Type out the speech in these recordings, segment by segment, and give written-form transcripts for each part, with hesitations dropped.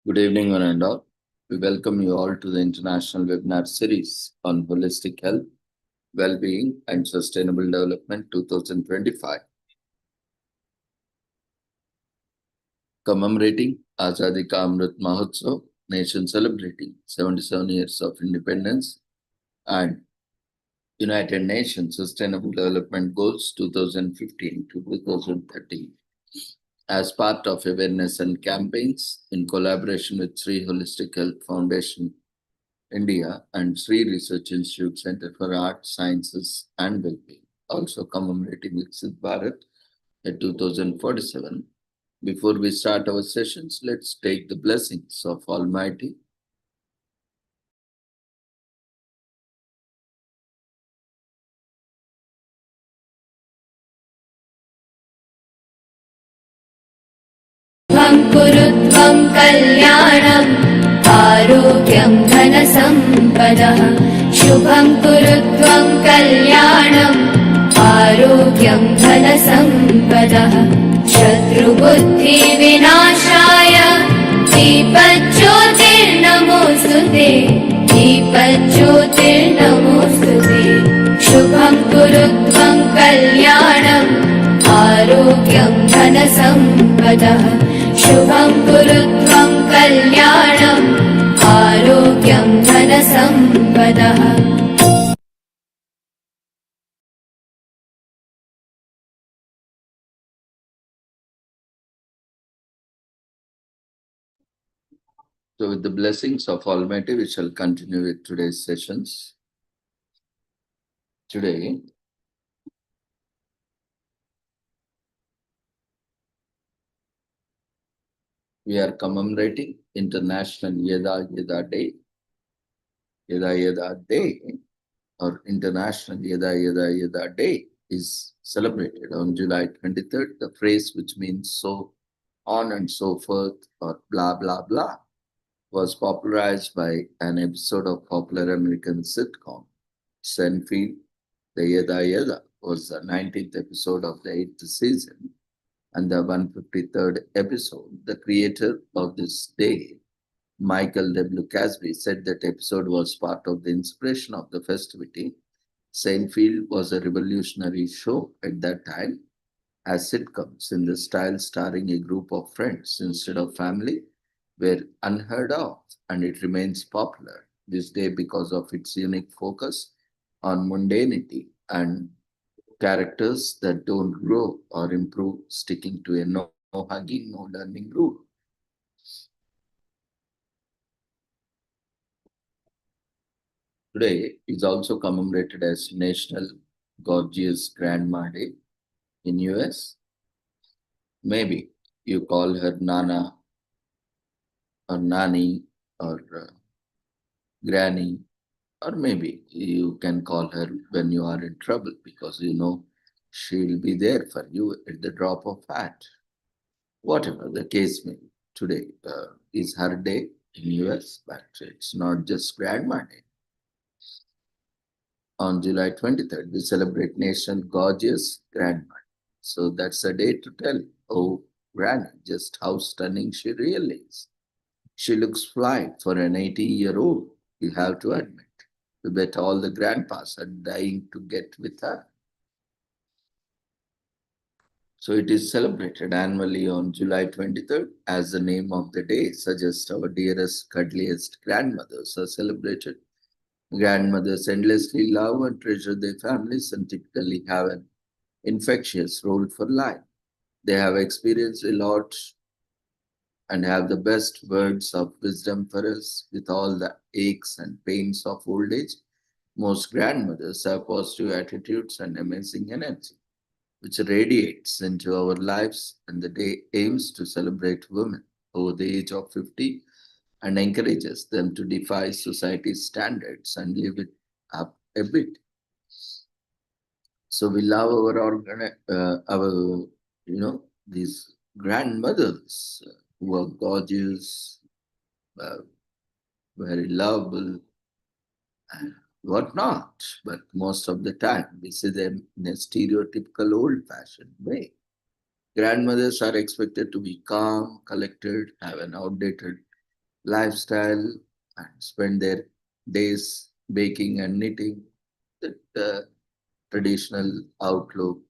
Good evening, one and all. We welcome you all to the international webinar series on holistic health, well-being, and sustainable development 2025, commemorating Azadi Ka Amrit Mahotsav, nation celebrating 77 years of independence and United Nations Sustainable Development Goals 2015 to 2030. As part of awareness and campaigns in collaboration with Sri Holistic Health Foundation India and Sri Research Institute Center for Art, Sciences and Wellbeing, also commemorating Viksit Bharat at 2047. Before we start our sessions, let's take the blessings of Almighty. कुरुत्वं कल्याणम् आरोग्यं धनसम्पदः शुभं कुरुत्वं कल्याणम् आरोग्यं धनसम्पदः शत्रुबुद्धिविनाशाय दीपज्योतिर्नमोऽस्तुते दीपज्योतिर्नमोऽस्तुते शुभं कुरुत्वं कल्याणम् आरोग्यं धनसम्पदः शुभं कुरुत्वं कल्याणम् आरोग्यं धनसम्पदः So, with the blessings of Almighty, we shall continue with today's sessions. Today, we are commemorating International Yeda Yeda Day. Yeda Yeda Day or International Yeda Yeda Yeda Day is celebrated on July 23rd. The phrase, which means so on and so forth or blah blah blah, was popularized by an episode of popular American sitcom Seinfeld. The Yeda Yeda was the 19th episode of the 8th season and the 153rd episode. The creator of this day, Michael W. Casby, said that episode was part of the inspiration of the festivity. Seinfeld was a revolutionary show at that time, as sitcoms in the style starring a group of friends instead of family were unheard of, and it remains popular this day because of its unique focus on mundanity and characters that don't grow or improve, sticking to a no hugging, no learning rule. Today is also commemorated as National Gorgeous Grandma Day in US. Maybe you call her Nana or Nani or Granny, or maybe you can call her when you are in trouble because you know she'll be there for you at the drop of hat. Whatever the case may be, today is her day in US, but it's not just Grandma Day. On July 23rd, we celebrate National Gorgeous Grandma. So that's a day to tell, oh, Granny, just how stunning she really is. She looks fly for an 80-year-old, you have to admit. We bet all the grandpas are dying to get with her. So it is celebrated annually on July 23rd, as the name of the day suggests. Our dearest, cuddliest grandmothers are celebrated. Grandmothers endlessly love and treasure their families and typically have an infectious role for life. They have experienced a lot and have the best words of wisdom for us with all the aches and pains of old age. Most grandmothers have positive attitudes and amazing energy, which radiates into our lives, and the day aims to celebrate women over the age of 50 and encourages them to defy society's standards and live it up a bit. So we love these grandmothers who are gorgeous, uh, very lovable, and whatnot. But most of the time, we see them in a stereotypical old-fashioned way. Grandmothers are expected to be calm, collected, have an outdated lifestyle and spend their days baking and knitting. That traditional outlook,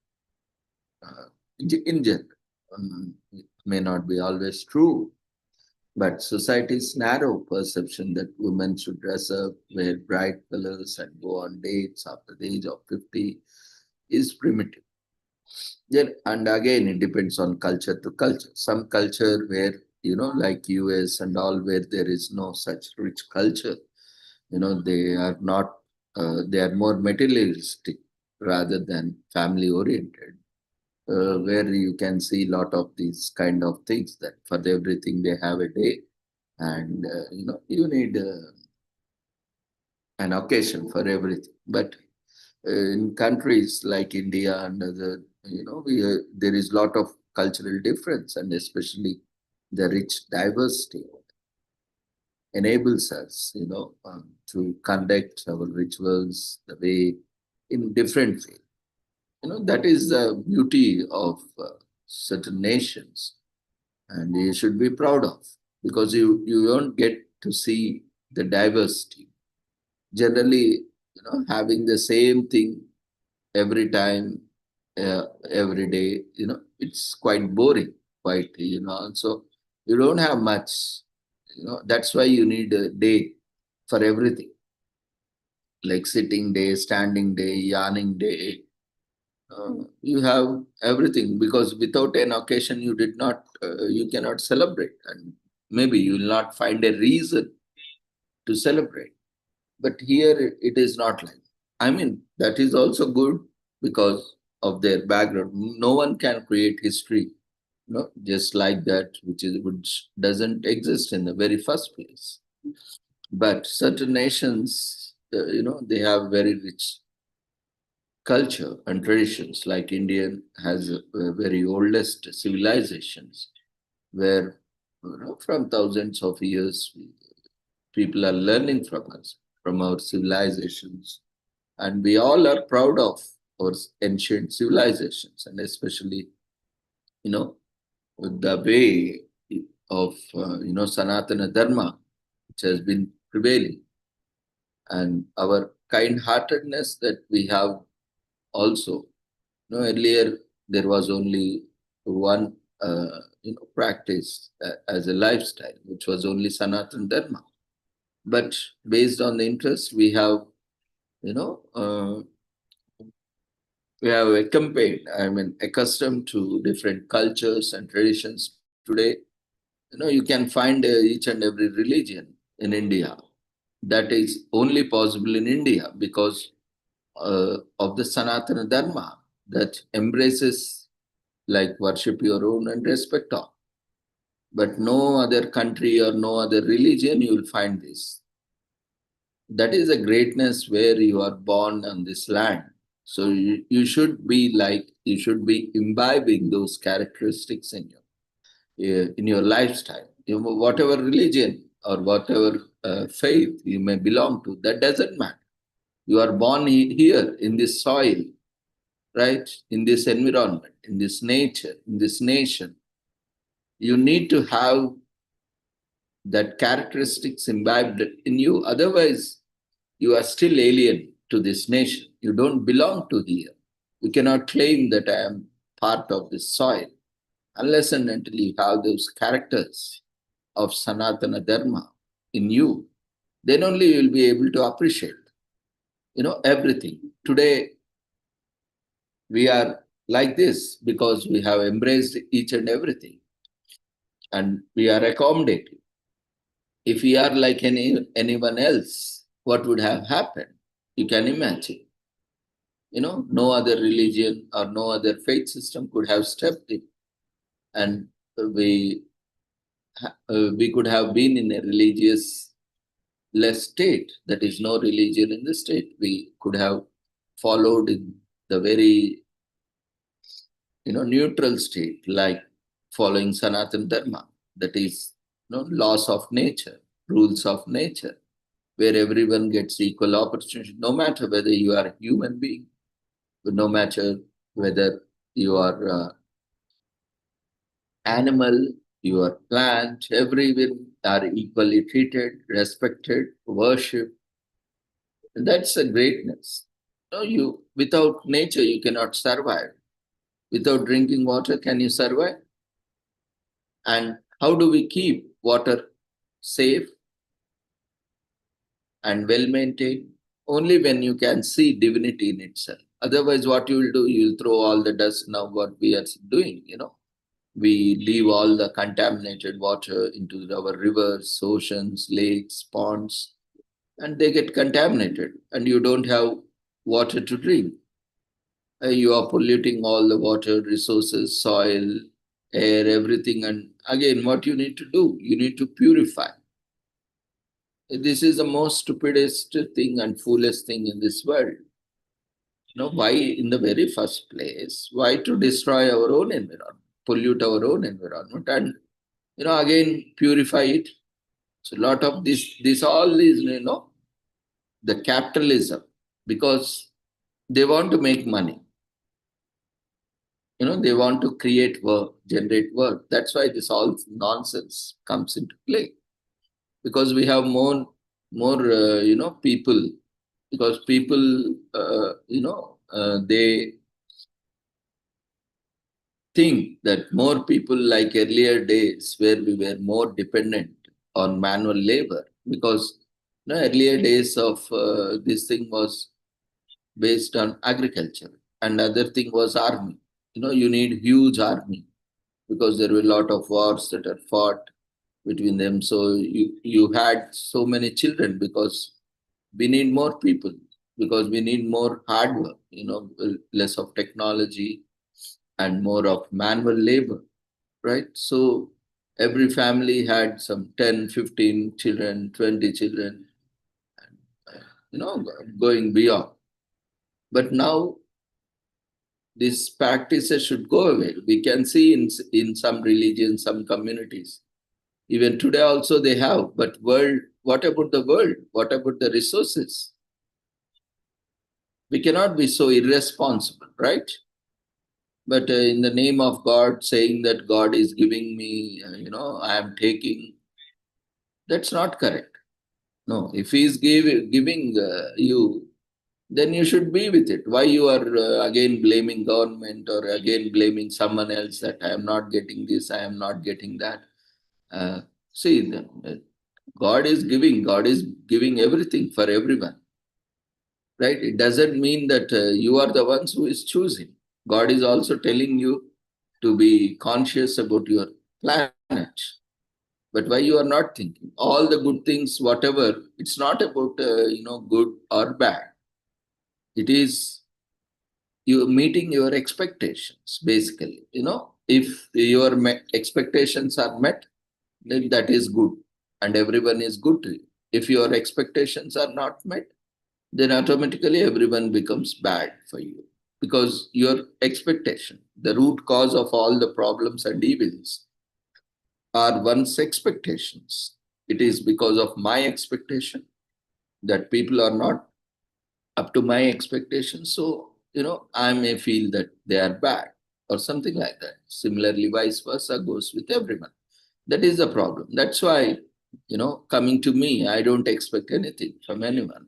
in general, it may not be always true, but society's narrow perception that women should dress up, wear bright colors, and go on dates after the age of 50 is primitive. Then, and again, it depends on culture to culture. Some culture where, like US and all, where there is no such rich culture, they are not, they are more materialistic rather than family oriented, where you can see a lot of these kind of things that for everything they have a day, and you need an occasion for everything. But in countries like India and other, there is lot of cultural difference, and especially the rich diversity enables us, to conduct our rituals the way in different way. That is the beauty of certain nations, and you should be proud of, because you won't get to see the diversity. Generally, having the same thing every time, every day, it's quite boring, quite, so you don't have much, that's why you need a day for everything, like sitting day, standing day, yarning day. You have everything, because without an occasion you did not, you cannot celebrate, and maybe you will not find a reason to celebrate. But here it is not like. I mean, that is also good because of their background. No one can create history, just like that, which doesn't exist in the very first place. But certain nations, they have very rich culture and traditions. Like Indian has very oldest civilizations, where from thousands of years people are learning from us, from our civilizations, and we all are proud of our ancient civilizations, and especially, you know the way of Sanatana Dharma, which has been prevailing, and our kind-heartedness that we have also. Earlier there was only one practice as a lifestyle, which was only Sanatana Dharma. But based on the interest, you know, uh, we have accompanied, accustomed to different cultures and traditions today. You can find each and every religion in India. That is only possible in India because of the Sanatana Dharma that embraces, like, worship your own and respect all. But no other country or no other religion you will find this. That is a greatness where you are born on this land. So you should be like, you should be imbibing those characteristics in your lifestyle. Whatever religion or whatever faith you may belong to, that doesn't matter. You are born here in this soil, right? In this environment, in this nature, in this nation. You need to have that characteristics imbibed in you. Otherwise, you are still alien to this nation. You don't belong to here. You cannot claim that I am part of this soil unless and until you have those characters of Sanatana Dharma in you. Then only you will be able to appreciate, everything. Today, we are like this because we have embraced each and everything, and we are accommodating. If we are like anyone else, what would have happened? You can imagine. No other religion or no other faith system could have stepped in, and we could have been in a religious less state. That is, no religion in the state. We could have followed in the very neutral state, like following Sanatana Dharma. That is, laws of nature, rules of nature, where everyone gets equal opportunity, no matter whether you are a human being, no matter whether you are animal your plant, everyone are equally treated, respected, worshipped. And that's a greatness. Without nature, you cannot survive. Without drinking water, can you survive? And how do we keep water safe and well maintained? Only when you can see divinity in itself. Otherwise, what you will do, you will throw all the dust. Now, what we are doing. We leave all the contaminated water into our rivers, oceans, lakes, ponds, and they get contaminated, and you don't have water to drink. You are polluting all the water resources, soil, air, everything. And again, what you need to do, you need to purify. This is the most stupidest thing and foolish thing in this world. Why in the very first place, why to destroy our own environment, pollute our own environment, and again purify it. So a lot of this all is the capitalism, because they want to make money. They want to create work, generate work. That's why this all nonsense comes into play, because we have more people, because people they think that more people, like earlier days where we were more dependent on manual labor, because earlier days of this thing was based on agriculture, and other thing was army. You need huge army, because there were a lot of wars that are fought between them. So you had so many children, because we need more people, because we need more hard work, less of technology and more of manual labor, right? So every family had some 10, 15 children, 20 children, going beyond. But now these practices should go away. We can see in some religions, some communities, even today also they have. But world, what about the world? What about the resources? We cannot be so irresponsible, right? But in the name of God, saying that God is giving me, I am taking, that's not correct. No, if He is giving you, then you should be with it. Why you are again blaming government, or again blaming someone else that I am not getting this, I am not getting that? Uh, See, God is giving everything for everyone, right? It doesn't mean that you are the ones who is choosing. God is also telling you to be conscious about your planet. But why you are not thinking? All the good things, whatever, it's not about, good or bad. It is you meeting your expectations, basically. If your expectations are met, then that is good, and everyone is good to you. If your expectations are not met, then automatically everyone becomes bad for you, because your expectation, the root cause of all the problems and evils, are one's expectations. It is because of my expectation that people are not up to my expectations. So, I may feel that they are bad or something like that. Similarly, vice versa goes with everyone. That is the problem. That's why, coming to me, I don't expect anything from anyone.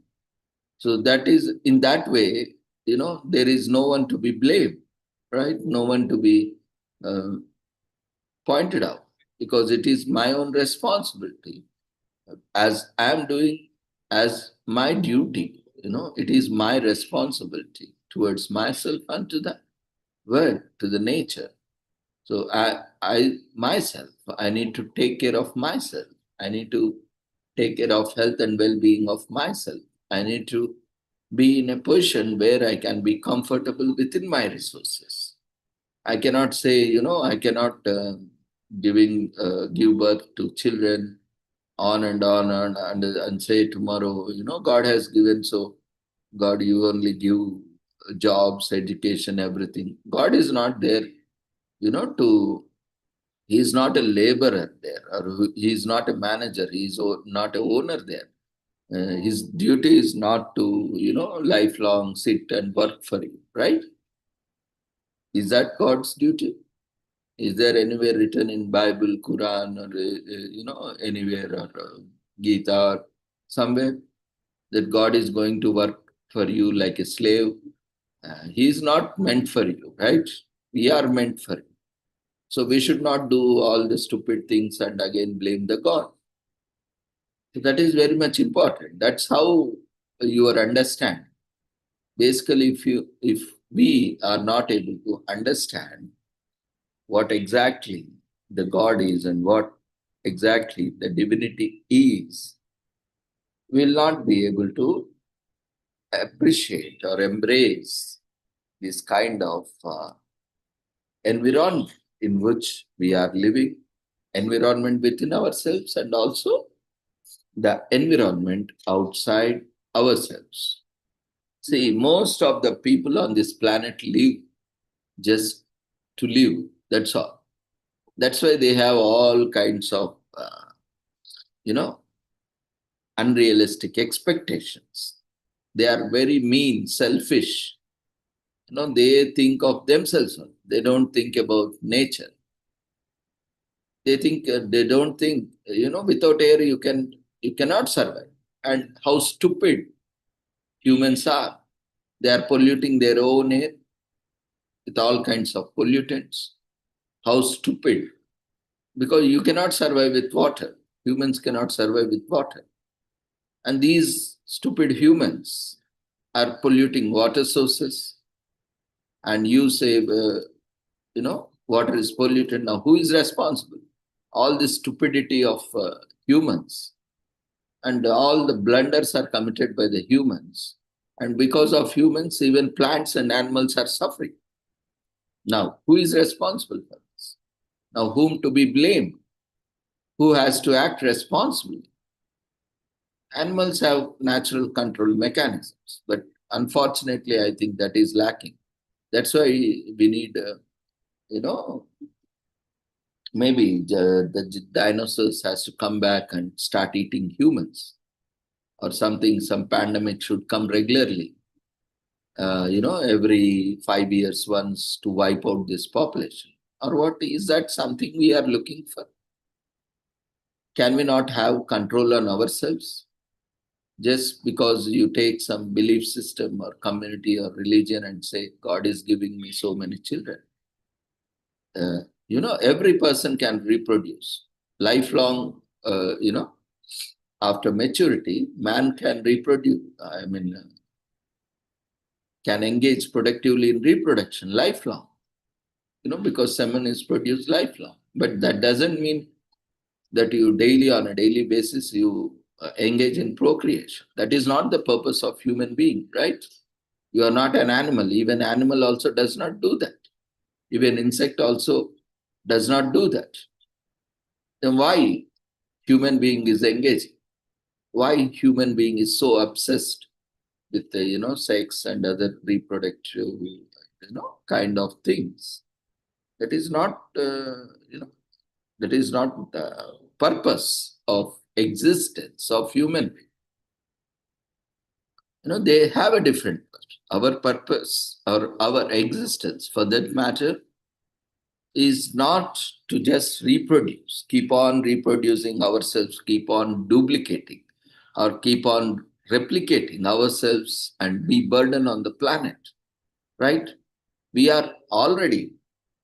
So that is, in that way, there is no one to be blamed, right? No one to be uh, pointed out, because it is my own responsibility, as I am doing as my duty. It is my responsibility towards myself and to the world, to the nature. So I myself, I need to take care of myself. I need to take care of health and well-being of myself. I need to be in a position where I can be comfortable within my resources. I cannot say, I cannot give birth to children and say tomorrow, God has given, so God, you only give jobs, education, everything. God is not there, to, he is not a laborer there, or he is not a manager, he is not a owner there. His duty is not to, lifelong sit and work for you, right? Is that God's duty? Is there anywhere written in Bible, Quran, or anywhere, or Gita, or somewhere, that God is going to work for you like a slave? He is not meant for you, right? We are meant for him. So we should not do all the stupid things and again blame the God. So that is very much important. That's how your understand. Basically, if we are not able to understand what exactly the God is and what exactly the divinity is, we will not be able to appreciate or embrace this kind of environment in which we are living, environment within ourselves, and also the environment outside ourselves. See, most of the people on this planet live just to live. That's all. That's why they have all kinds of, unrealistic expectations. They are very mean, selfish. They think of themselves. They don't think about nature. They don't think, without air you cannot survive. And how stupid humans are. They are polluting their own air with all kinds of pollutants. How stupid. Because you cannot survive with water. Humans cannot survive with water. And these stupid humans are polluting water sources. And you say, water is polluted. Now, who is responsible? All the stupidity of humans and all the blunders are committed by the humans. And because of humans, even plants and animals are suffering. Now, who is responsible for this? Now, whom to be blamed? Who has to act responsibly? Animals have natural control mechanisms, but unfortunately, I think that is lacking. That's why we need, maybe the dinosaurs has to come back and start eating humans or something. Some pandemic should come regularly, every 5 years once, to wipe out this population. Or what is that something we are looking for? Can we not have control on ourselves? Just because you take some belief system or community or religion and say, God is giving me so many children. Every person can reproduce. Lifelong, after maturity, man can reproduce. Can engage productively in reproduction lifelong. Because semen is produced lifelong. But that doesn't mean that you on a daily basis, you engage in procreation. That is not the purpose of human being, right? You are not an animal. Even animal also does not do that. Even insect also does not do that. Then why human being is engaging? Why human being is so obsessed with the, sex and other reproductive, kind of things? That is not, that is not the purpose of existence of human being. They have a different purpose. Our purpose or our existence, for that matter, is not to just reproduce, keep on reproducing ourselves, keep on duplicating, or keep on replicating ourselves and be burden on the planet, right? We are already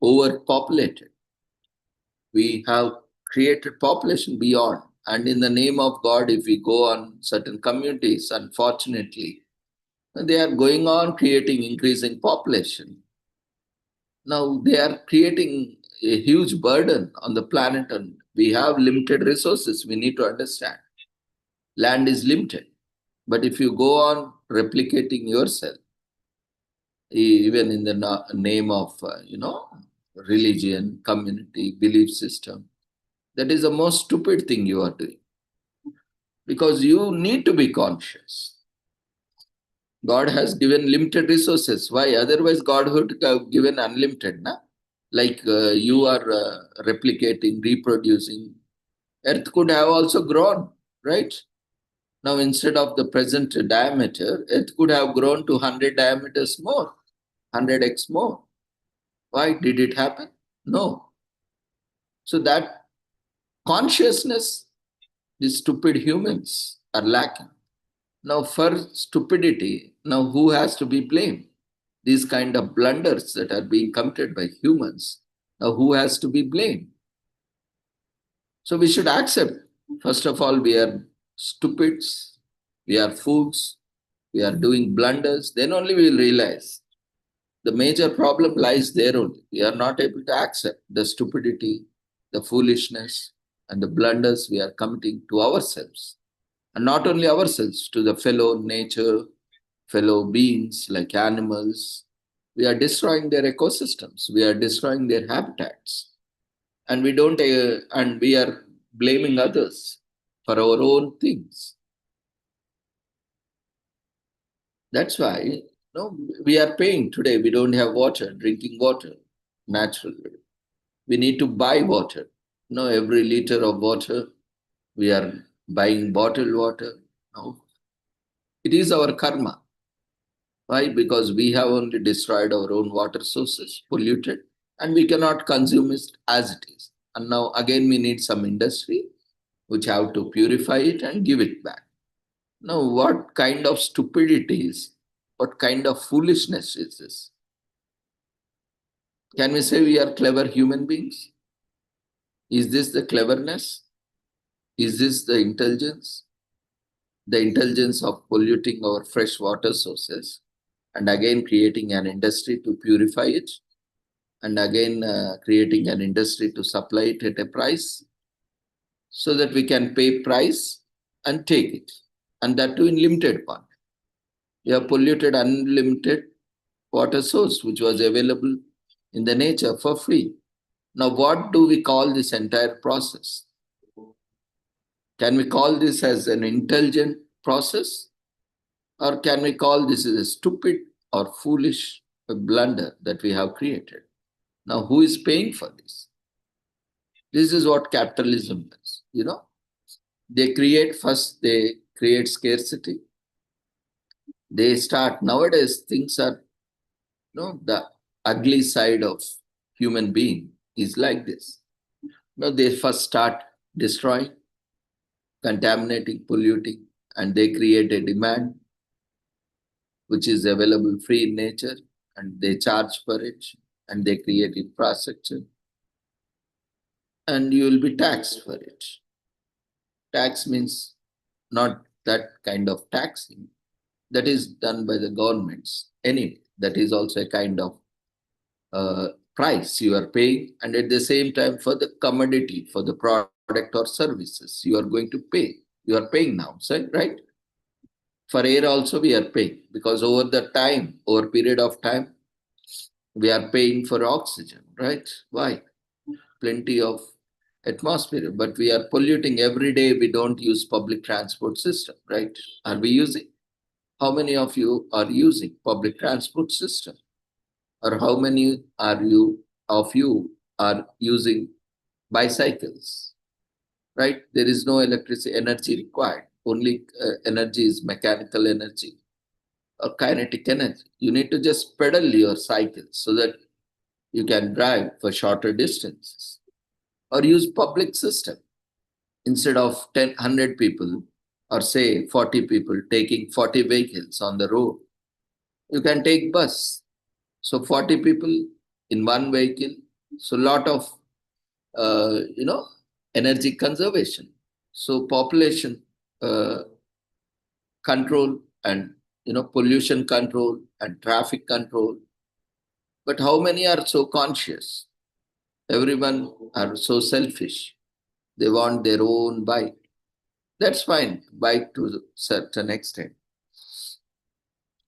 overpopulated. We have created population beyond. And in the name of God, if we go on certain communities, unfortunately, they are going on creating increasing population. Now they are creating a huge burden on the planet, and we have limited resources. We need to understand. Land is limited. But if you go on replicating yourself, even in the name of, religion, community, belief system, that is the most stupid thing you are doing. Because you need to be conscious. God has given limited resources. Why? Otherwise, God would have given unlimited. Na? Like you are replicating, reproducing. Earth could have also grown, right? Now, instead of the present diameter, Earth could have grown to 100 diameters more, 100x more. Why did it happen? No. So that consciousness, the stupid humans are lacking. Now for stupidity, now who has to be blamed? These kind of blunders that are being committed by humans, now who has to be blamed? So we should accept, first of all, we are stupids, we are fools, we are doing blunders, then only we will realize the major problem lies there only. We are not able to accept the stupidity, the foolishness, and the blunders we are committing to ourselves. And not only ourselves, to the fellow nature, fellow beings like animals. We are destroying their ecosystems, we are destroying their habitats. And we are blaming others for our own things. That's why we are paying today. We don't have water, drinking water, naturally. We need to buy water. Every liter of water, we are buying bottled water. No, it is our karma. Why? Because we have only destroyed our own water sources, polluted, and we cannot consume it as it is. And now again we need some industry which have to purify it and give it back. Now, what kind of stupidity is, what kind of foolishness is this? Can we say we are clever human beings? Is this the cleverness? Is this the intelligence? The intelligence of polluting our fresh water sources and again creating an industry to purify it and again creating an industry to supply it at a price so that we can pay price and take it, and that too in limited quantity. We have polluted unlimited water source which was available in the nature for free. Now what do we call this entire process? Can we call this as an intelligent process, or can we call this as a stupid or foolish blunder that we have created? Now who is paying for this? This is what capitalism does. They create scarcity. They start, nowadays things are, the ugly side of human being is like this. They first start destroying, contaminating, polluting, and they create a demand which is available free in nature, and they charge for it, and they create infrastructure, and you will be taxed for it. Tax means not that kind of taxing that is done by the governments. Anyway, that is also a kind of price you are paying, and at the same time for the commodity, for the product or services you are going to pay. You are paying now, right? For air also we are paying, because over period of time, we are paying for oxygen, right? Why? Plenty of atmosphere, but we are polluting every day. We don't use public transport system, right? Are we using? How many of you are using public transport system? Or how many of you are using bicycles, right? There is no electricity energy required. Only energy is mechanical energy or kinetic energy. You need to just pedal your cycle so that you can drive for shorter distances, or use public system. Instead of 100 people or say 40 people taking 40 vehicles on the road, you can take bus. So 40 people in one vehicle. So lot of energy conservation. So population control and pollution control and traffic control. But how many are so conscious? Everyone are so selfish. They want their own bike. That's fine, bike to a certain extent.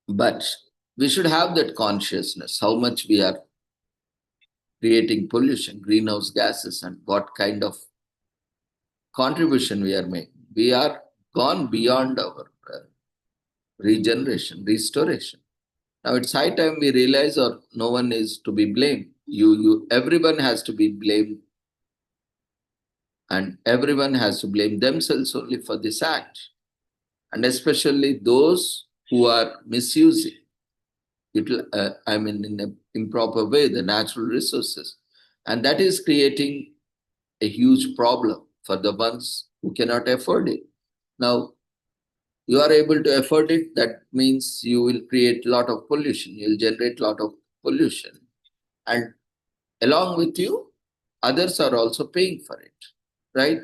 But we should have that consciousness, how much we are creating pollution, greenhouse gases, and what kind of contribution we are making. We are gone beyond our regeneration, restoration. Now it's high time we realize, or no one is to be blamed. Everyone has to be blamed, and everyone has to blame themselves only for this act. And especially those who are misusing it, in an improper way, the natural resources. And that is creating a huge problem for the ones who cannot afford it. Now, you are able to afford it, that means you will create a lot of pollution, you will generate a lot of pollution. And along with you, others are also paying for it, right?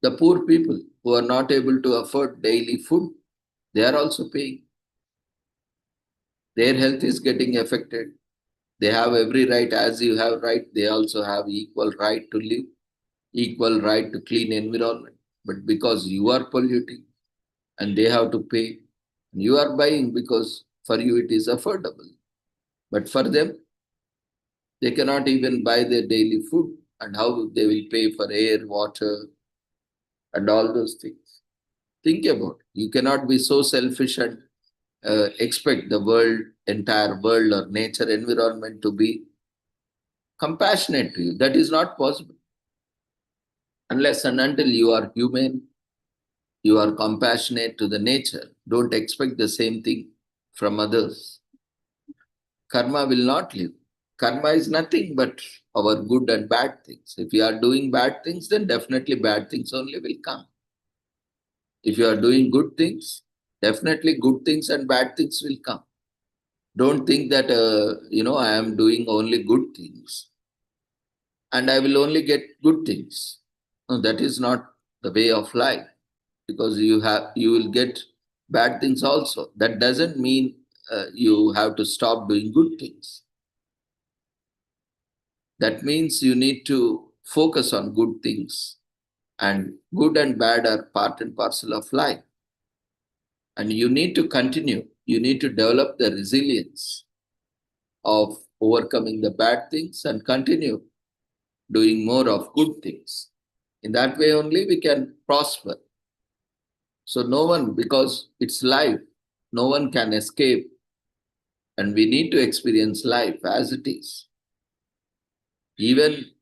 The poor people who are not able to afford daily food, they are also paying. Their health is getting affected. They have every right, as you have right, they also have equal right to live, equal right to clean environment. But because you are polluting and they have to pay, you are buying because for you it is affordable. But for them, they cannot even buy their daily food. And how they will pay for air, water, and all those things? Think about it. You cannot be so selfish and expect the world, entire world or nature environment to be compassionate to you. That is not possible. Unless and until you are human, you are compassionate to the nature. Don't expect the same thing from others. Karma will not live. Karma is nothing but our good and bad things. If you are doing bad things, then definitely bad things only will come. If you are doing good things, definitely good things and bad things will come. Don't think that, I am doing only good things and I will only get good things. No, that is not the way of life, because you will get bad things also. That doesn't mean you have to stop doing good things. That means you need to focus on good things, and good and bad are part and parcel of life. And you need to continue. You need to develop the resilience of overcoming the bad things and continue doing more of good things. In that way only we can prosper. So no one, because it's life, no one can escape, and we need to experience life as it is. Even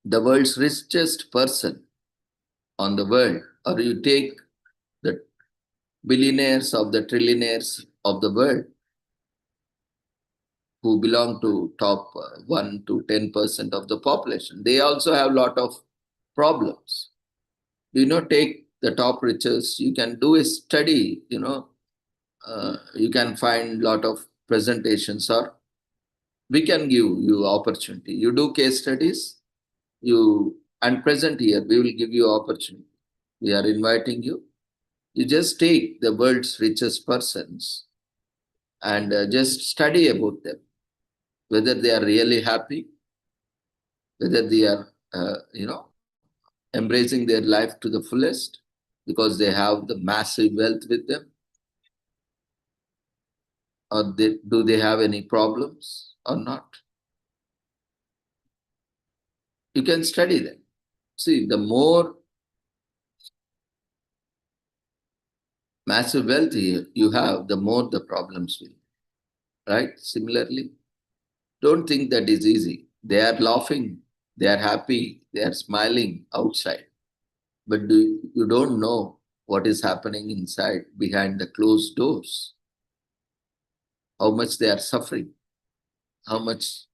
the world's richest person on the world, or you take the billionaires of the trillionaires of the world who belong to top 1 to 10% of the population, they also have a lot of problems. Take the top riches, you can do a study, you can find a lot of presentations, or we can give you opportunity. You do case studies, and present here, we will give you opportunity. We are inviting you. You just take the world's richest persons and just study about them, whether they are really happy, whether they are, embracing their life to the fullest because they have the massive wealth with them, or do they have any problems or not. You can study them. See, the more massive wealth you have, the more the problems will. Right? Similarly, don't think that is easy. They are laughing, they are happy, they are smiling outside. But you don't know what is happening inside behind the closed doors. How much they are suffering, how much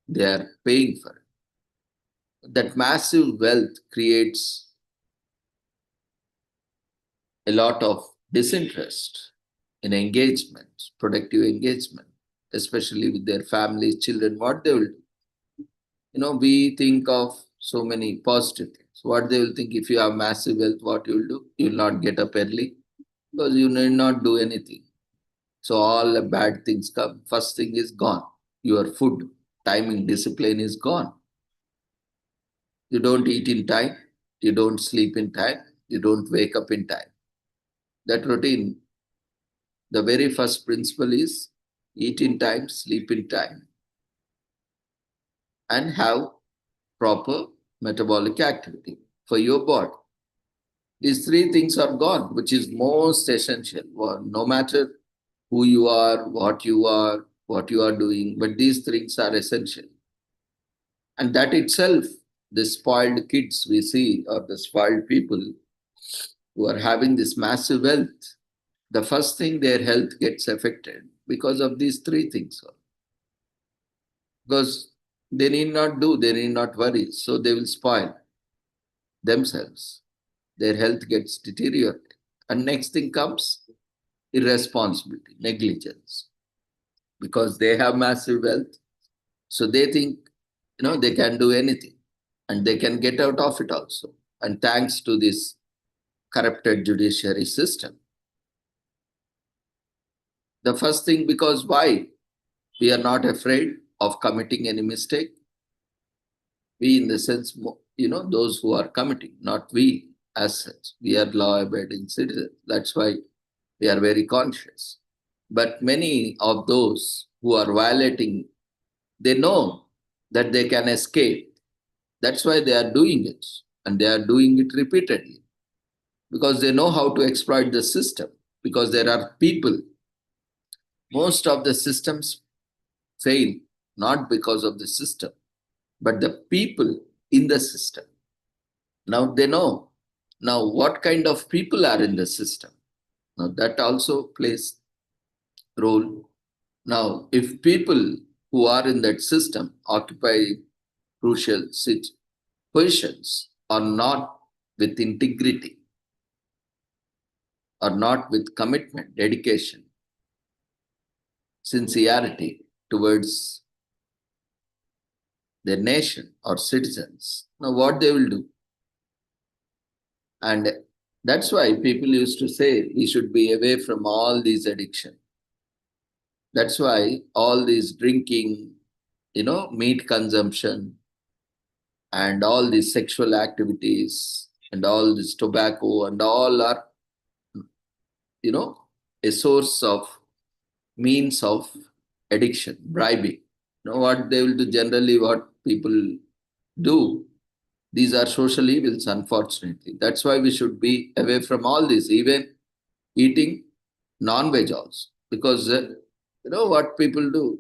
they are paying for it. That massive wealth creates a lot of disinterest in engagement, productive engagement, especially with their families, children, what they will do. We think of so many positive things. What they will think: if you have massive wealth, what you will do? You will not get up early because you need not do anything. So all the bad things come. First thing is gone. Your food, timing, discipline is gone. You don't eat in time. You don't sleep in time. You don't wake up in time. That routine, the very first principle is eat in time, sleep in time, and have proper metabolic activity for your body. These three things are gone, which is most essential. Well, no matter who you are, what you are doing, but these things are essential. And that itself, the spoiled kids we see, or the spoiled people who are having this massive wealth, the first thing, their health gets affected because of these three things. Because They need not worry. So they will spoil themselves. Their health gets deteriorated. And next thing comes irresponsibility, negligence, because they have massive wealth. So they think, they can do anything and they can get out of it also. And thanks to this corrupted judiciary system. The first thing, because why? We are not afraid of committing any mistake. We, in the sense, those who are committing, not we as such. We are law-abiding citizens. That's why we are very conscious. But many of those who are violating, they know that they can escape. That's why they are doing it. And they are doing it repeatedly. Because they know how to exploit the system. Because there are people. Most of the systems fail, not because of the system, but the people in the system. Now they know now what kind of people are in the system. Now that also plays role. Now, if people who are in that system occupy crucial positions are not with integrity, are not with commitment, dedication, sincerity towards their nation or citizens, now what they will do? And that's why people used to say we should be away from all these addictions. That's why all these drinking, meat consumption, and all these sexual activities, and all this tobacco, and all are, a source of means of addiction, bribing. What they will do generally, what people do, these are social evils, unfortunately. That's why we should be away from all this, even eating non-veg also. Because, what people do?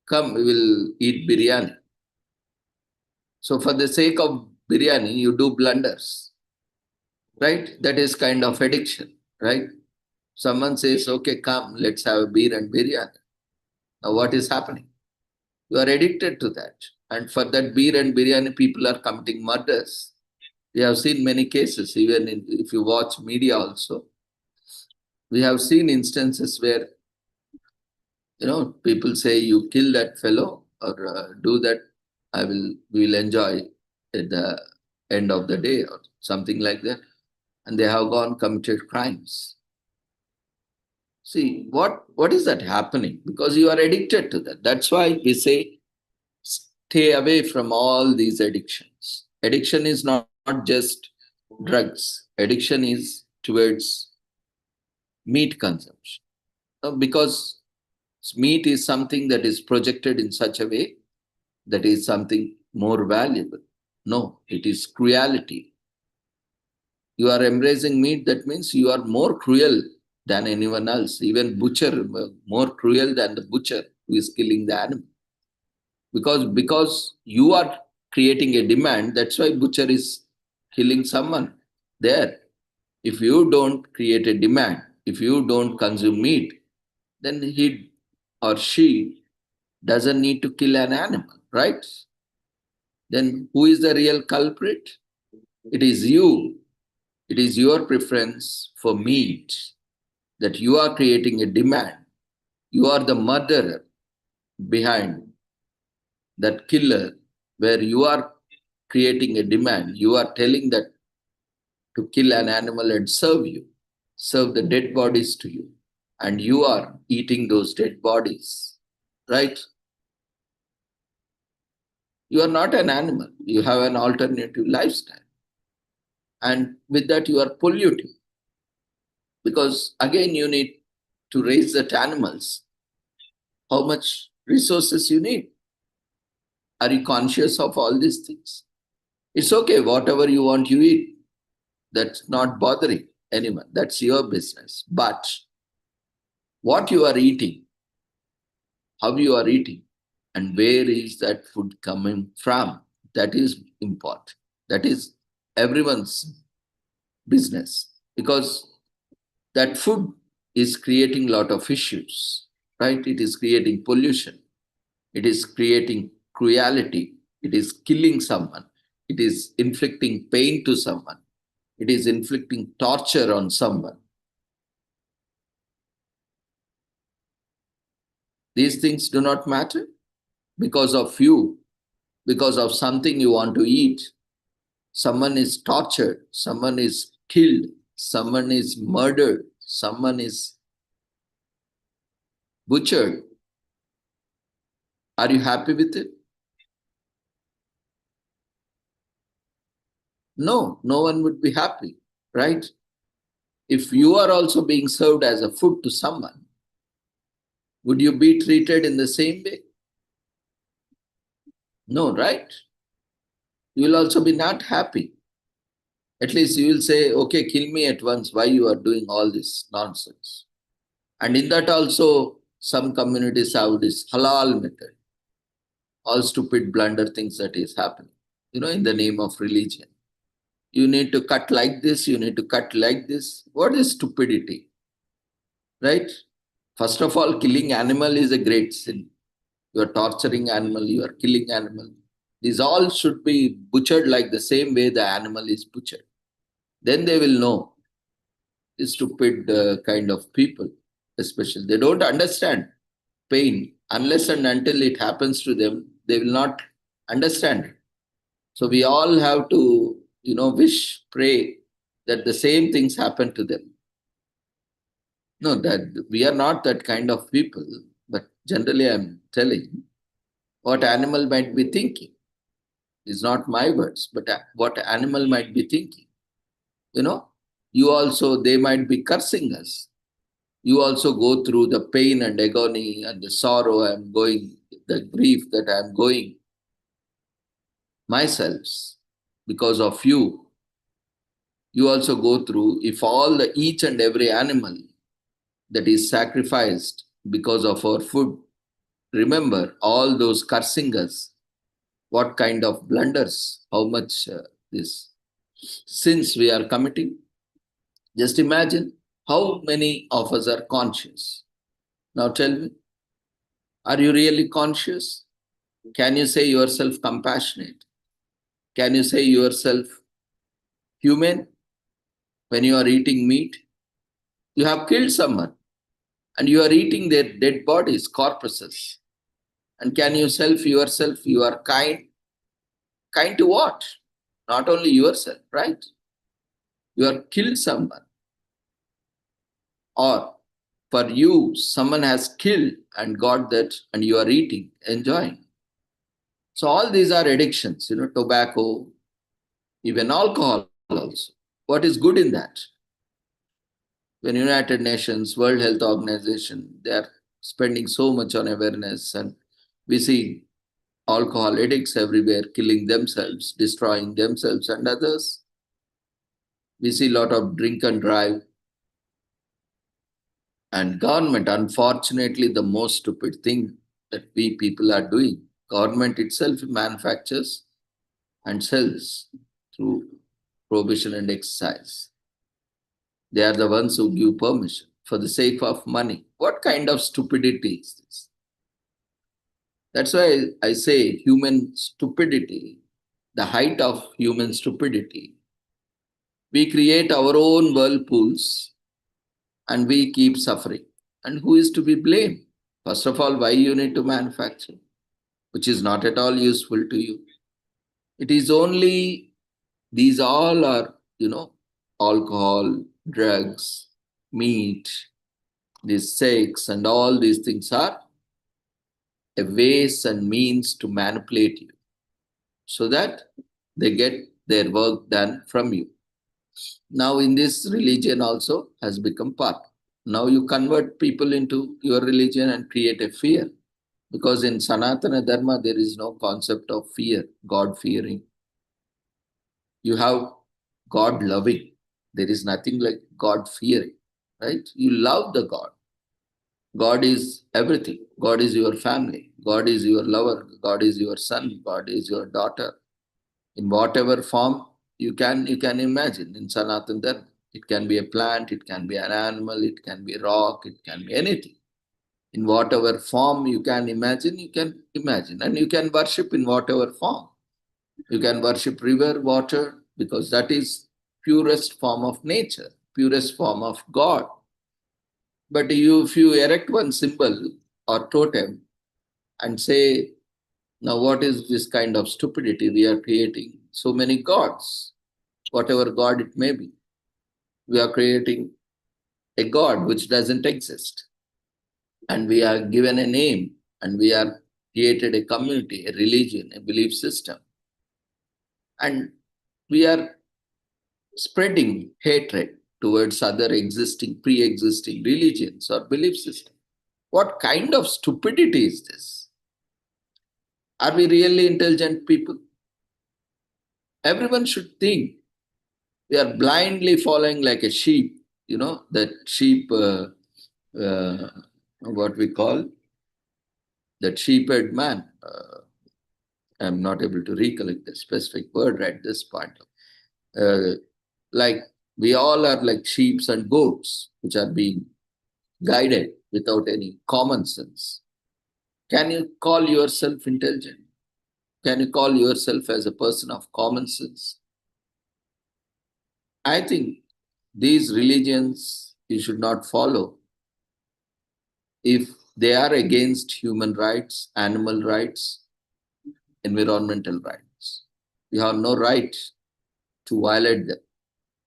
Come, we will eat biryani. So for the sake of biryani, you do blunders, right? That is kind of addiction, right? Someone says, okay, come, let's have a beer and biryani. Now what is happening? You are addicted to that. And for that beer and biryani, people are committing murders. We have seen many cases, even if you watch media also. We have seen instances where, people say, you kill that fellow or do that, we will enjoy at the end of the day or something like that. And they have gone committed crimes. See, what is that happening? Because you are addicted to that. That's why we say, stay away from all these addictions. Addiction is not just drugs. Addiction is towards meat consumption. Because meat is something that is projected in such a way that is something more valuable. No, it is cruelty. You are embracing meat, that means you are more cruel than anyone else. Even butcher, more cruel than the butcher who is killing the animal. Because you are creating a demand, that's why butcher is killing someone there. If you don't create a demand, if you don't consume meat, then he or she doesn't need to kill an animal, right? Then who is the real culprit? It is you. It is your preference for meat that you are creating a demand. You are the murderer behind that killer, where you are creating a demand. You are telling that to kill an animal and serve the dead bodies to you. And you are eating those dead bodies, right? You are not an animal. You have an alternative lifestyle. And with that, you are polluting. Because again, you need to raise that animals. How much resources you need? Are you conscious of all these things? It's okay, whatever you want, you eat. That's not bothering anyone. That's your business. But what you are eating, how you are eating, and where is that food coming from, that is important. That is everyone's business. Because that food is creating a lot of issues, right? It is creating pollution. It is creating cruelty, it is killing someone, it is inflicting pain to someone, it is inflicting torture on someone. These things do not matter because of you, because of something you want to eat. Someone is tortured, someone is killed, someone is murdered, someone is butchered. Are you happy with it? No, no one would be happy, right? If you are also being served as a food to someone, would you be treated in the same way? No, right? You will also be not happy. At least you will say, okay, kill me at once. Why you are doing all this nonsense? And in that also, some communities have this halal method. All stupid blunder things that is happening, in the name of religion. You need to cut like this, you need to cut like this. What is stupidity? Right? First of all, killing animal is a great sin. You are torturing animal, you are killing animal. These all should be butchered like the same way the animal is butchered. Then they will know. The stupid kind of people, especially. They don't understand pain unless and until it happens to them. They will not understand it. So we all have to, wish, pray that the same things happen to them. No, that we are not that kind of people, but generally I'm telling what animal might be thinking. Is not my words, but what animal might be thinking. You also, they might be cursing us. You also go through the pain and agony and the sorrow I'm going, the grief that I'm going myself because of you. You also go through, if each and every animal that is sacrificed because of our food, remember all those cursing us, what kind of blunders, how much this sins we are committing. Just imagine how many of us are conscious. Now tell me, are you really conscious? Can you say yourself compassionate? Can you say yourself human? When you are eating meat, you have killed someone and you are eating their dead bodies, corpses. And can you yourself, you are kind? Kind to what? Not only yourself, right? You are killed someone. Or for you, someone has killed and got that and you are eating, enjoying. So all these are addictions, tobacco, even alcohol also. What is good in that? When United Nations, World Health Organization, they are spending so much on awareness, and we see alcohol addicts everywhere killing themselves, destroying themselves and others. We see a lot of drink and drive. And government, unfortunately, the most stupid thing that we people are doing, government itself manufactures and sells through prohibition and excise. They are the ones who give permission for the sake of money. What kind of stupidity is this? That's why I say human stupidity, the height of human stupidity. We create our own whirlpools and we keep suffering. And who is to be blamed? First of all, why you need to manufacture, which is not at all useful to you. It is only, these all are, alcohol, drugs, meat, these sex, and all these things are a ways and means to manipulate you so that they get their work done from you. Now in this religion also has become part. Now you convert people into your religion and create a fear. Because in Sanatana Dharma, there is no concept of fear, God fearing. You have God loving. There is nothing like God fearing, right? You love the God. God is everything. God is your family. God is your lover. God is your son. God is your daughter. In whatever form you can imagine in Sanatana Dharma. It can be a plant, it can be an animal, it can be a rock, it can be anything. In whatever form you can imagine, you can imagine. And you can worship in whatever form. You can worship river, water, because that is purest form of nature, purest form of God. But if you erect one symbol or totem and say, now what is this kind of stupidity we are creating? So many gods, whatever God it may be. We are creating a God which doesn't exist. And we are given a name, and we are created a community, a religion, a belief system. And we are spreading hatred towards other existing, pre-existing religions or belief systems. What kind of stupidity is this? Are we really intelligent people? Everyone should think. We are blindly following like a sheep, that sheep, what we call that shepherd man. I'm not able to recollect the specific word at this point. Like we all are like sheep and goats, which are being guided without any common sense. Can you call yourself intelligent? Can you call yourself as a person of common sense? I think these religions you should not follow if they are against human rights, animal rights, environmental rights. You have no right to violate them.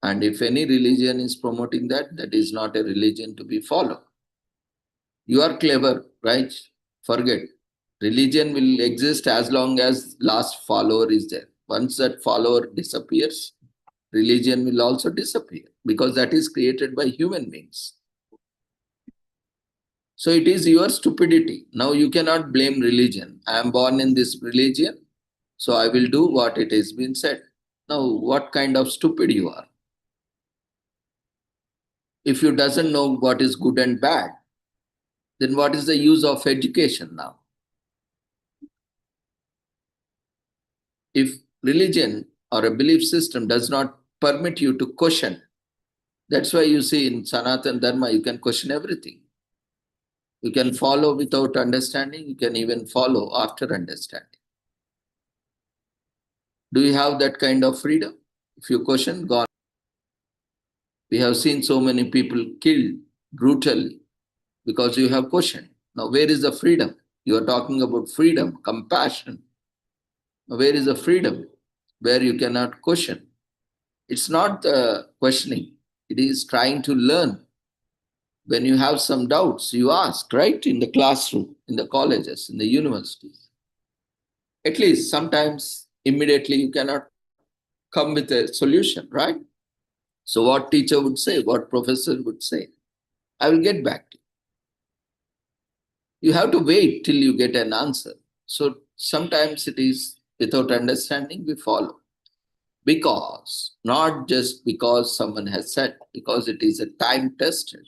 And if any religion is promoting that, that is not a religion to be followed. You are clever, right? Forget. Religion will exist as long as last follower is there. Once that follower disappears, religion will also disappear because that is created by human beings. So it is your stupidity. Now you cannot blame religion. I am born in this religion, so I will do what it has been said. Now, what kind of stupid you are? If you doesn't know what is good and bad, then what is the use of education now? If religion or a belief system does not permit you to question, that's why you see in Sanatana Dharma, you can question everything. You can follow without understanding, you can even follow after understanding. Do you have that kind of freedom? If you question, gone. We have seen so many people killed brutally because you have questioned. Now, where is the freedom? You are talking about freedom, compassion. Now, where is the freedom where you cannot question? It's not the questioning, it is trying to learn. When you have some doubts, you ask, right? In the classroom, in the colleges, in the universities. At least sometimes immediately you cannot come with a solution, right? So what teacher would say, what professor would say, I will get back to you. You have to wait till you get an answer. So sometimes it is without understanding, we follow. Because, not just because someone has said, because it is a time tested,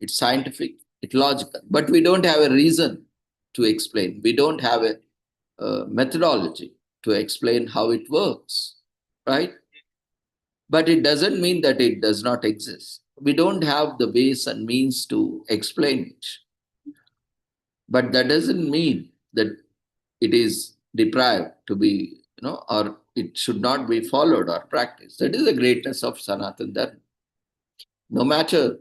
it's scientific, it's logical. But we don't have a reason to explain. We don't have a methodology to explain how it works, right? But it doesn't mean that it does not exist. We don't have the ways and means to explain it. But that doesn't mean that it is deprived to be, or it should not be followed or practiced. That is the greatness of Sanatana Dharma. No matter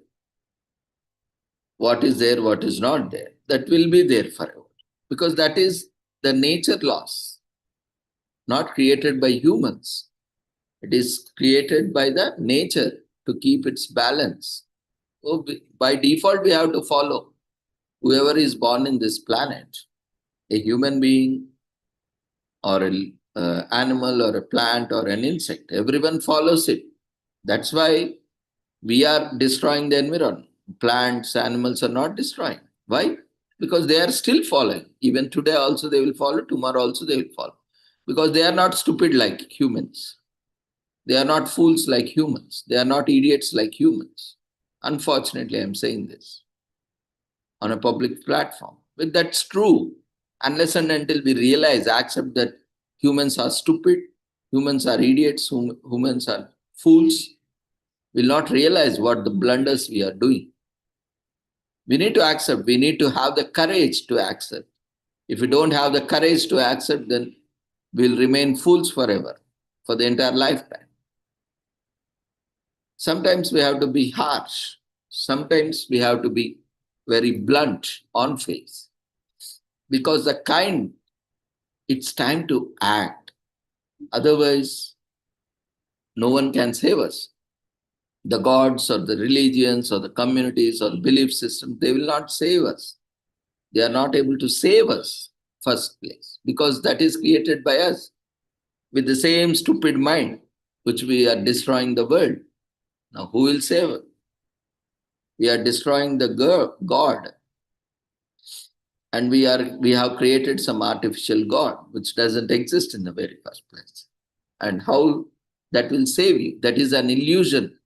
what is there, what is not there, that will be there forever. Because that is the nature laws, not created by humans. It is created by the nature to keep its balance. So by default, we have to follow whoever is born in this planet, a human being or an animal or a plant or an insect. Everyone follows it. That's why we are destroying the environment. Plants, animals are not destroying. Why? Because they are still following. Even today also they will follow, tomorrow also they will follow. Because they are not stupid like humans. They are not fools like humans. They are not idiots like humans. Unfortunately, I'm saying this on a public platform. But that's true. Unless and until we realize, accept that humans are stupid, humans are idiots, humans are fools, will not realize what the blunders we are doing. We need to accept. We need to have the courage to accept. If we don't have the courage to accept, then we'll remain fools forever, for the entire lifetime. Sometimes we have to be harsh. Sometimes we have to be very blunt on face. Because it's time to act. Otherwise, no one can save us. The gods or the religions or the communities or the belief system, they will not save us. They are not able to save us, first place, because that is created by us with the same stupid mind which we are destroying the world. Now, who will save us? We are destroying the God, and we have created some artificial God which doesn't exist in the very first place. And how that will save you? That is an illusion.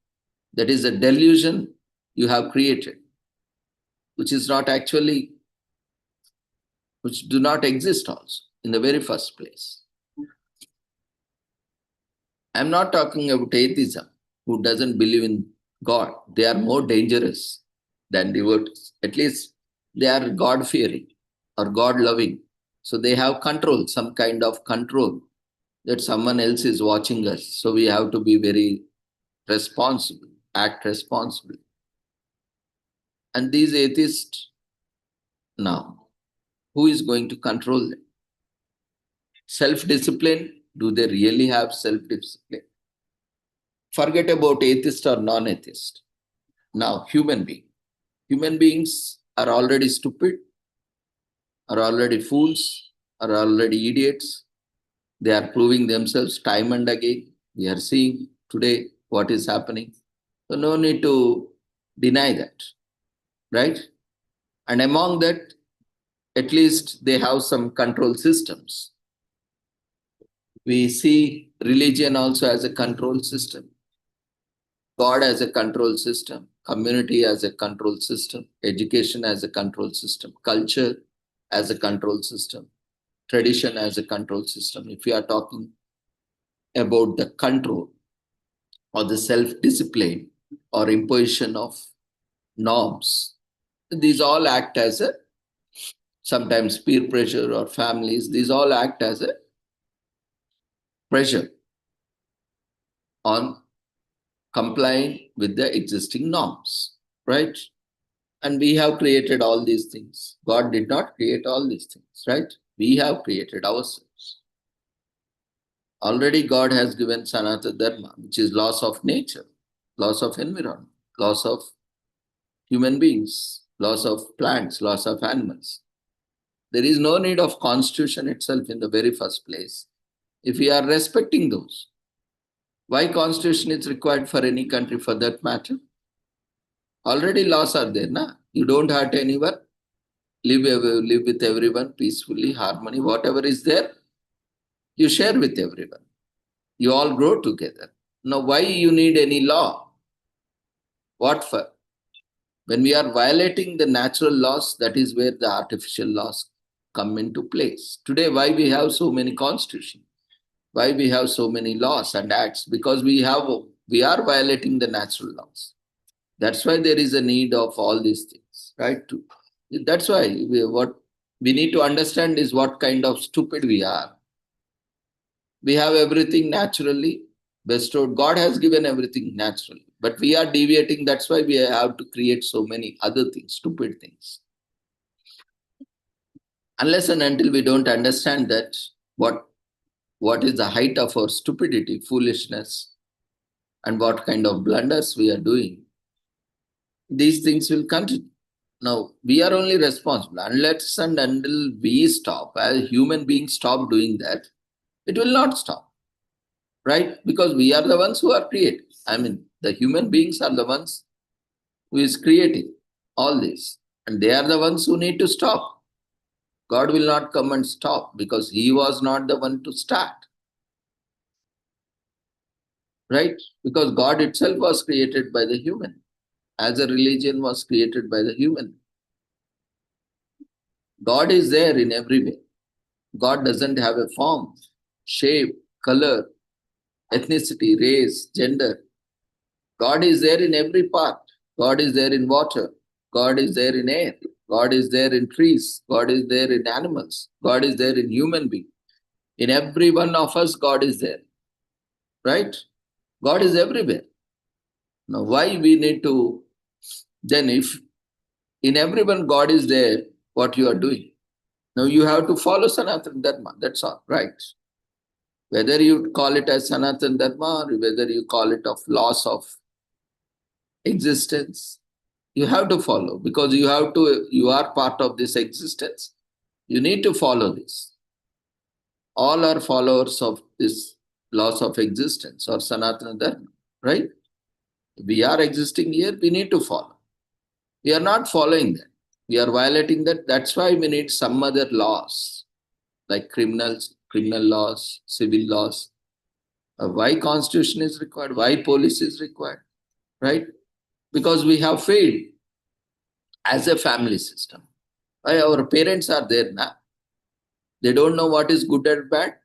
That is a delusion you have created, which is not actually, which do not exist also in the very first place. I'm not talking about atheism, who doesn't believe in God. They are more dangerous than devotees. At least they are God-fearing or God-loving. So they have control, some kind of control that someone else is watching us. So we have to be very responsible, act responsibly. And these atheists now, who is going to control them? Self-discipline. Do they really have self-discipline? Forget about atheist or non-atheist. Now, human being. Human beings are already stupid, are already fools, are already idiots. They are proving themselves time and again. We are seeing today what is happening. So no need to deny that, right? And among that, at least they have some control systems. We see religion also as a control system. God as a control system, community as a control system, education as a control system, culture as a control system, tradition as a control system. If we are talking about the control or the self-discipline or imposition of norms, these all act as a, sometimes peer pressure or families, these all act as a pressure on complying with the existing norms, right? And we have created all these things. God did not create all these things, right? We have created ourselves. Already God has given Sanatana Dharma, which is laws of nature, laws of environment, laws of human beings, laws of plants, laws of animals. There is no need of constitution itself in the very first place. If we are respecting those, why constitution is required for any country for that matter? Already laws are there, na? You don't hurt anyone, live with everyone peacefully, harmony, whatever is there, you share with everyone. You all grow together. Now, why you need any law? What for? When we are violating the natural laws, that is where the artificial laws come into place. Today, why we have so many constitutions? Why we have so many laws and acts? Because we are violating the natural laws. That's why there is a need of all these things, right? That's why what we need to understand is what kind of stupid we are. We have everything naturally bestowed. God has given everything naturally, but we are deviating. That's why we have to create so many other things, stupid things. Unless and until we don't understand that what is the height of our stupidity, foolishness, and what kind of blunders we are doing, these things will continue. Now, we are only responsible. Unless and until we stop, as human beings stop doing that, it will not stop, right? Because we are the ones who are creating. I mean, the human beings are the ones who is creating all this. And they are the ones who need to stop. God will not come and stop because he was not the one to start. Right? Because God itself was created by the human. As a religion was created by the human. God is there in every way. God doesn't have a form, shape, color, ethnicity, race, gender. God is there in every part. God is there in water. God is there in air. God is there in trees. God is there in animals. God is there in human being. In every one of us, God is there. Right? God is everywhere. Now, why we need to, then if in everyone God is there, what you are doing? Now you have to follow Sanatana Dharma. That's all, right? Whether you call it as Sanatana Dharma or whether you call it of loss of existence, you have to follow because you are part of this existence. You need to follow this. All are followers of this loss of existence or Sanatana Dharma, right? We are existing here, we need to follow. We are not following that. We are violating that. That's why we need some other laws like criminal laws, civil laws. Why constitution is required? Why police is required? Right? Because we have failed as a family system. Why our parents are there now? They don't know what is good and bad.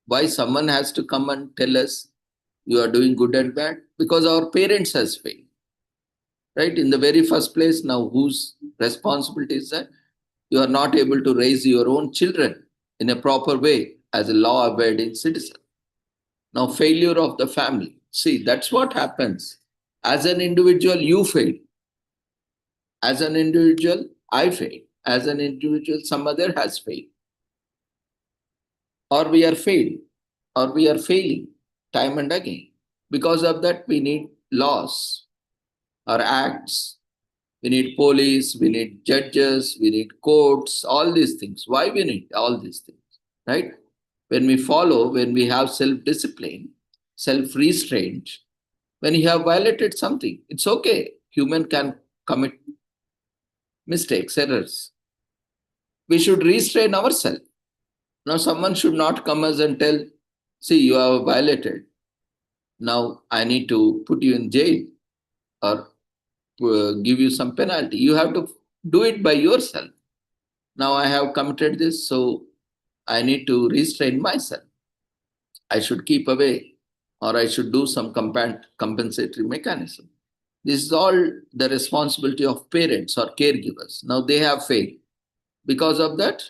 Why someone has to come and tell us you are doing good and bad? Because our parents has failed. Right? In the very first place, now whose responsibility is that? You are not able to raise your own children in a proper way as a law-abiding citizen. Now, failure of the family. See, that's what happens. As an individual, you fail. As an individual, I fail. As an individual, some other has failed. Or we are failed. Or we are failing time and again. Because of that, we need laws or acts. We need police, we need judges, we need courts, all these things. Why we need all these things, right? When we follow, when we have self-discipline, self-restraint, when you have violated something, it's okay. Human can commit mistakes, errors. We should restrain ourselves. Now, someone should not come us and tell, see, you have violated. Now, I need to put you in jail or give you some penalty. You have to do it by yourself. Now I have committed this, so I need to restrain myself. I should keep away or I should do some compensatory mechanism. This is all the responsibility of parents or caregivers. Now they have failed. Because of that,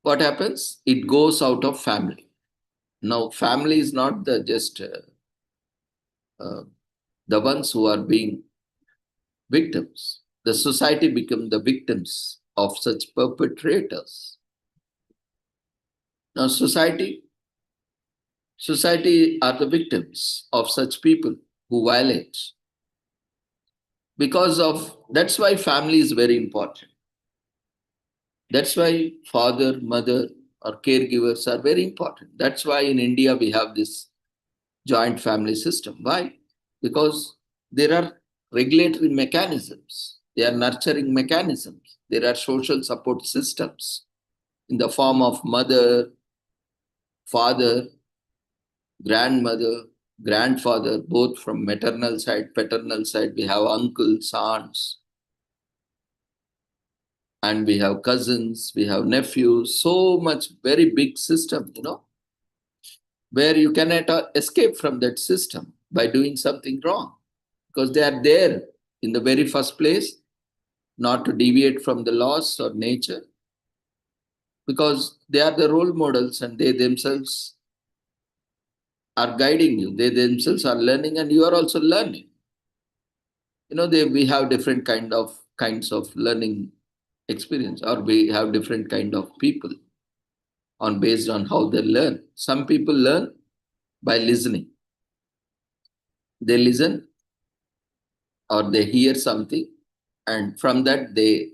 what happens? It goes out of family. Now family is not the just the ones who are being victims. The society become the victims of such perpetrators. Now society are the victims of such people who violate. Because of that's why family is very important. That's why father, mother, or caregivers are very important. That's why in India we have this joint family system. Why? Because there are regulatory mechanisms, there are nurturing mechanisms, there are social support systems in the form of mother, father, grandmother, grandfather, both from maternal side, paternal side. We have uncles, aunts, and we have cousins, we have nephews. So much very big system, where you cannot escape from that system by doing something wrong because they are there in the very first place, not to deviate from the laws or nature, because they are the role models and they themselves are guiding you. They themselves are learning and you are also learning. We have different kinds of learning experience, or we have different kind of people based on how they learn. Some people learn by listening. They listen or they hear something, and from that they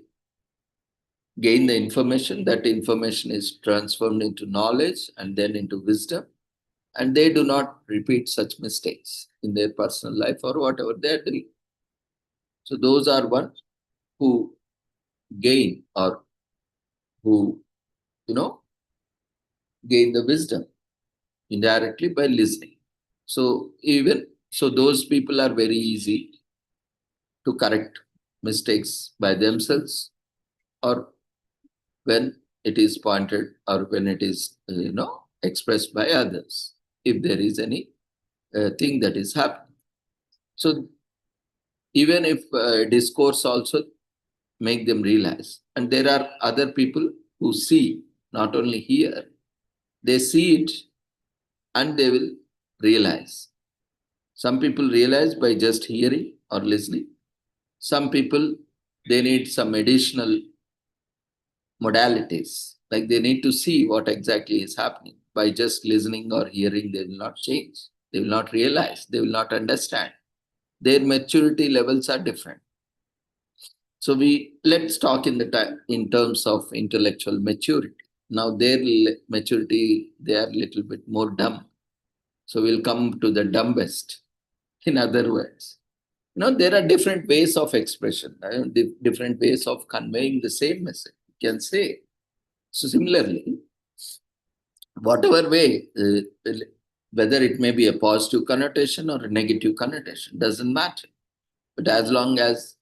gain the information. That information is transformed into knowledge and then into wisdom, and they do not repeat such mistakes in their personal life or whatever they are doing. So those are ones who gain or who gain the wisdom indirectly by listening. So those people are very easy to correct mistakes by themselves, or when it is pointed or when it is expressed by others, if there is any thing that is happening. So Even if discourse also make them realize. And there are other people who see, not only hear, they see it and they will realize. Some people realize by just hearing or listening. Some people, they need some additional modalities, like they need to see what exactly is happening. By just listening or hearing, they will not change. They will not realize. They will not understand. Their maturity levels are different. So let's talk in terms of intellectual maturity. Now their maturity, they are a little bit more dumb. So we'll come to the dumbest. In other words, there are different ways of expression, different ways of conveying the same message. You can say. So similarly, whatever way, whether it may be a positive connotation or a negative connotation, doesn't matter. But as long as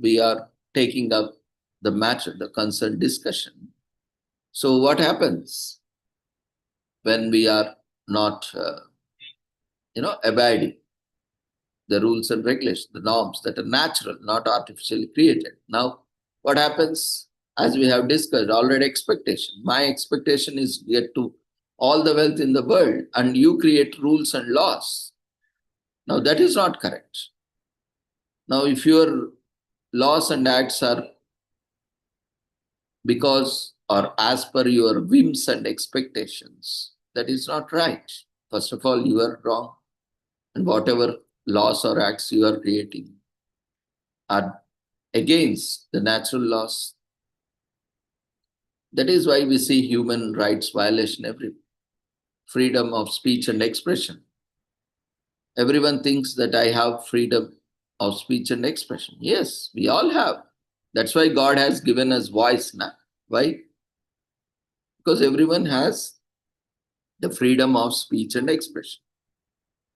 we are taking up the matter, the concerned discussion. So what happens when we are not, abiding the rules and regulations, the norms that are natural, not artificially created? Now, what happens, as we have discussed already, expectation. My expectation is get to all the wealth in the world, and you create rules and laws. Now, that is not correct. Now, if your laws and acts are because or as per your whims and expectations, that is not right. First of all, you are wrong. And whatever laws or acts you are creating are against the natural laws. That is why we see human rights violation everywhere. Freedom of speech and expression. Everyone thinks that I have freedom of speech and expression. Yes, we all have. That's why God has given us voice now. Why? Because everyone has the freedom of speech and expression.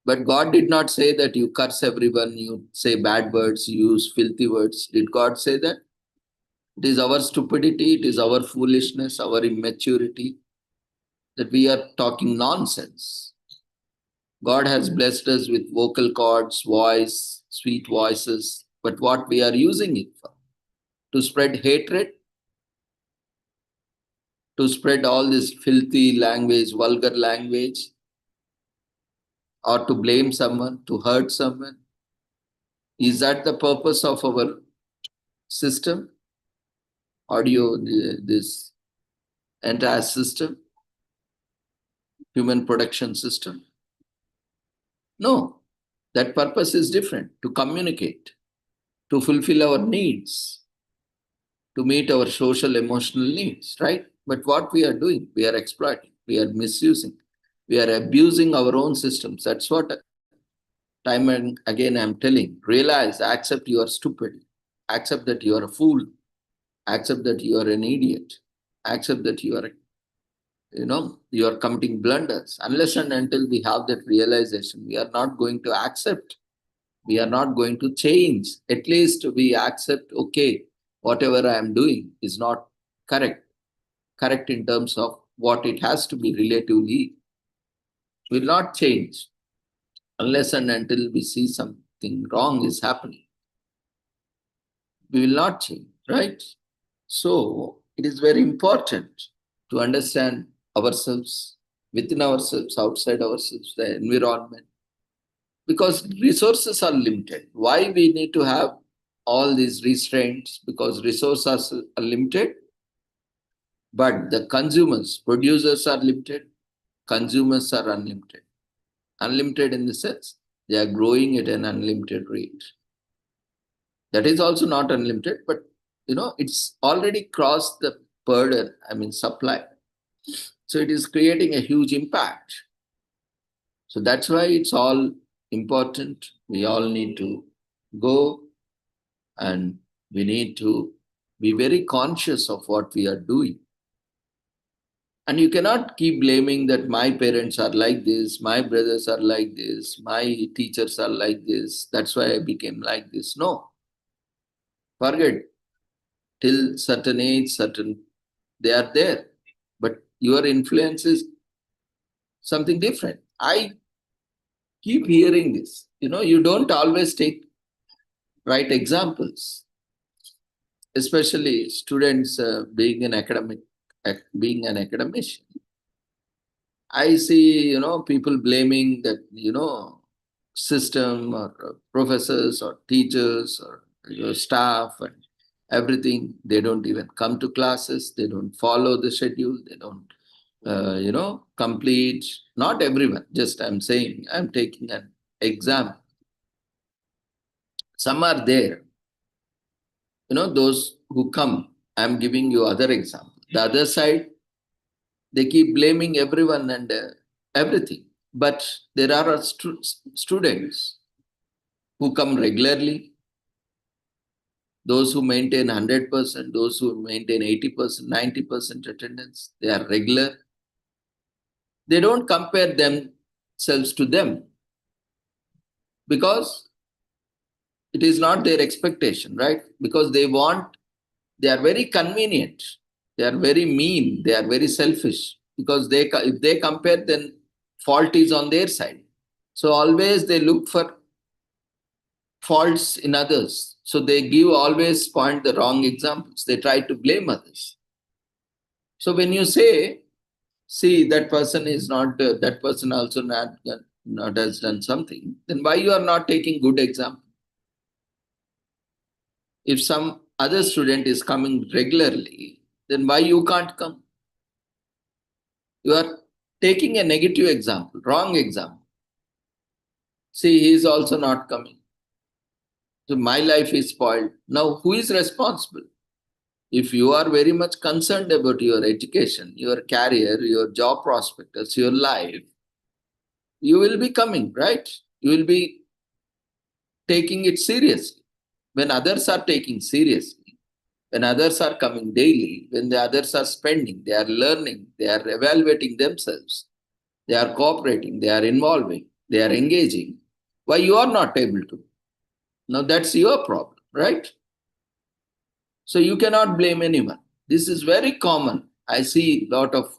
But God did not say that you curse everyone, you say bad words, you use filthy words. Did God say that? It is our stupidity, it is our foolishness, our immaturity that we are talking nonsense. God has blessed us with vocal cords, voice, sweet voices, but what we are using it for? To spread hatred, to spread all this filthy language, vulgar language, or to blame someone, to hurt someone? Is that the purpose of our system? Audio, this entire system, human production system? No, that purpose is different, to communicate, to fulfill our needs, to meet our social, emotional needs, right? But what we are doing, we are exploiting, we are misusing, we are abusing our own systems. That's what time and again I'm telling. Realize, accept you are stupid, accept that you are a fool, accept that you are an idiot, accept that you are committing blunders. Unless and until we have that realization, we are not going to accept, we are not going to change. At least we accept, okay, whatever I am doing is not correct in terms of what it has to be relatively, will not change unless and until we see something wrong is happening. We will not change, right? So it is very important to understand ourselves, within ourselves, outside ourselves, the environment, because resources are limited. Why we need to have all these restraints? Because resources are limited, but the consumers, producers are limited, consumers are unlimited. Unlimited in the sense they are growing at an unlimited rate. That is also not unlimited, but it's already crossed the burden, supply. So it is creating a huge impact. So that's why it's all important. We all need to go and we need to be very conscious of what we are doing. And you cannot keep blaming that my parents are like this, my brothers are like this, my teachers are like this, that's why I became like this. No. Forget. Till certain age, they are there. But your influence is something different. I keep hearing this. You don't always take right examples, especially students being an academician. I see, people blaming that, system or professors or teachers or staff and everything. They don't even come to classes. They don't follow the schedule. They don't, complete. Not everyone. Just I'm saying, I'm taking an example. Some are there, those who come. I'm giving you other example. The other side, they keep blaming everyone and everything. But there are students who come regularly, those who maintain 100%, those who maintain 80%, 90% attendance, they are regular. They don't compare themselves to them because it is not their expectation, right? Because they are very convenient, they are very mean, they are very selfish because if they compare, then fault is on their side. So always they look for faults in others. So they always point the wrong examples. They try to blame others. So when you say, see, that person is not, that person also not has done something, then why you are not taking good example? If some other student is coming regularly, then why you can't come? You are taking a negative example, wrong example. See, he is also not coming. So my life is spoiled. Now, who is responsible? If you are very much concerned about your education, your career, your job prospects, your life, you will be coming, right? You will be taking it seriously. When others are taking seriously, when others are coming daily, when the others are spending, they are learning, they are evaluating themselves, they are cooperating, they are involving, they are engaging, why you are not able to? Now that's your problem, right? So you cannot blame anyone. This is very common. I see a lot of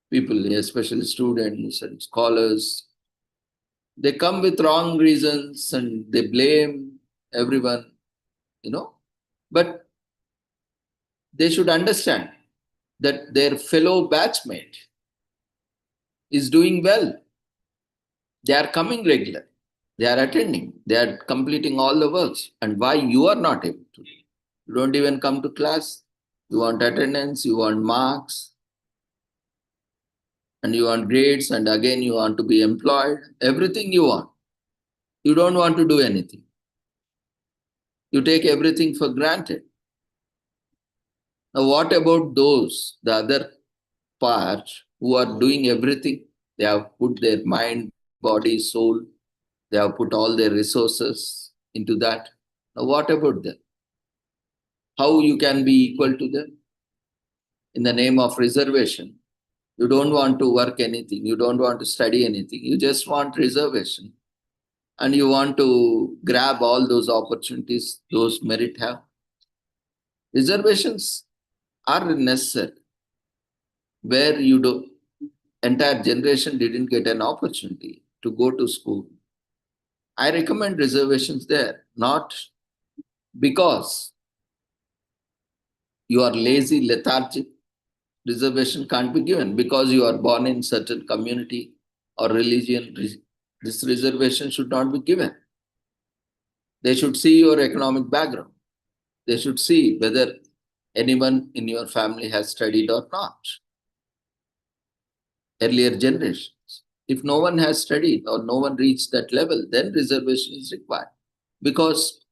people, especially students and scholars, they come with wrong reasons and they blame everyone, but they should understand that their fellow batchmate is doing well. They are coming regular. They are attending. They are completing all the works. And why you are not able to? You don't even come to class. You want attendance, you want marks, and you want grades, and again you want to be employed. Everything you want. You don't want to do anything. You take everything for granted. Now, what about those, the other part, who are doing everything? They have put their mind, body, soul, they have put all their resources into that. Now, what about them? How you can be equal to them? In the name of reservation, you don't want to work anything, you don't want to study anything, you just want reservation. And you want to grab all those opportunities those merit have. Reservations are necessary. Where entire generation didn't get an opportunity to go to school, I recommend reservations there, not because you are lazy, lethargic. Reservation can't be given because you are born in certain community or religion. This reservation should not be given. They should see your economic background. They should see whether anyone in your family has studied or not. Earlier generations. If no one has studied or no one reached that level, then reservation is required. Because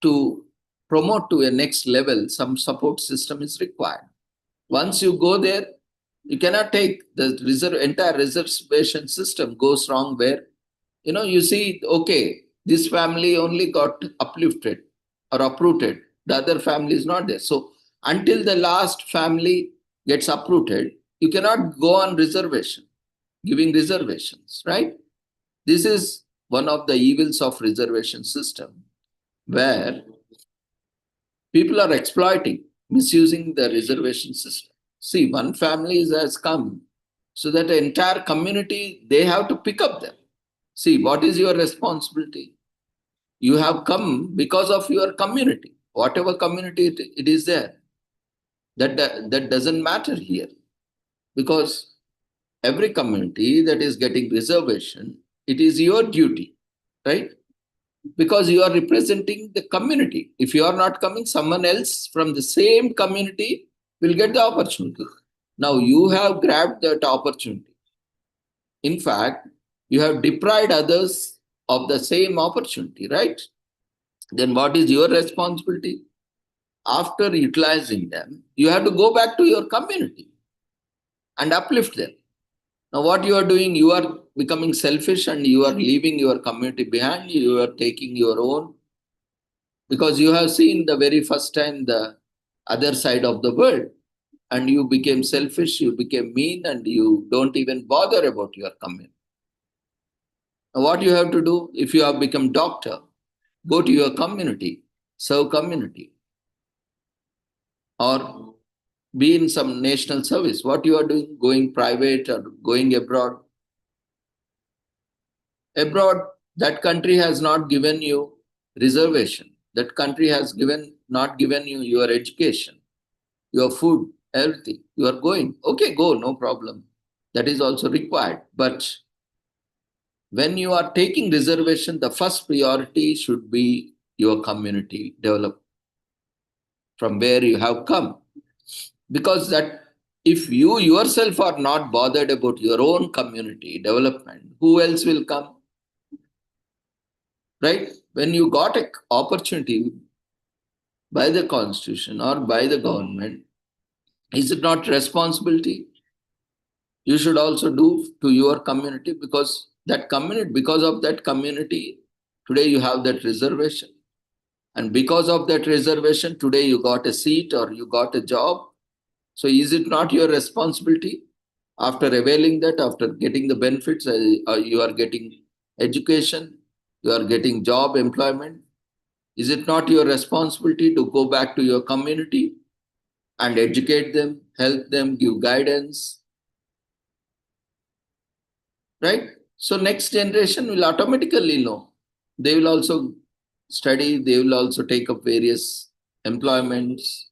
to promote to a next level, some support system is required. Once you go there, you cannot take the entire reservation system goes wrong where, you see, okay, this family only got uplifted or uprooted. The other family is not there. So until the last family gets uprooted, you cannot go on reservation, giving reservations, right? This is one of the evils of reservation system, where people are exploiting, misusing the reservation system. See, one family has come, so that the entire community, they have to pick up them. See, what is your responsibility? you have come because of your community, whatever community it is there. That doesn't matter here, because every community that is getting reservation, it is your duty, right? Because you are representing the community. If you are not coming, someone else from the same community will get the opportunity. Now you have grabbed that opportunity. In fact, you have deprived others of the same opportunity, right? Then what is your responsibility? After utilizing them, you have to go back to your community and uplift them. Now, what you are doing, you are becoming selfish and you are leaving your community behind. You are taking your own, because you have seen the very first time the other side of the world, and you became selfish, you became mean, and you don't even bother about your community. Now, what you have to do, if you have become doctor, go to your community, serve community, or be in some national service. What you are doing, going private or going abroad. Abroad, that country has not given you reservation. That country has not given you your education, your food, everything. You are going. Okay, go, no problem. That is also required. But when you are taking reservation, the first priority should be your community development from where you have come. Because that if you yourself are not bothered about your own community development, who else will come? Right? When you got an opportunity by the constitution or by the government, is it not responsibility? You should also do to your community, because because of that community, today you have that reservation. And because of that reservation, today you got a seat or you got a job. So is it not your responsibility? After availing that, after getting the benefits, you are getting education, you are getting job, employment. Is it not your responsibility to go back to your community and educate them, help them, give guidance? Right? So next generation will automatically know. They will also study, they will also take up various employments,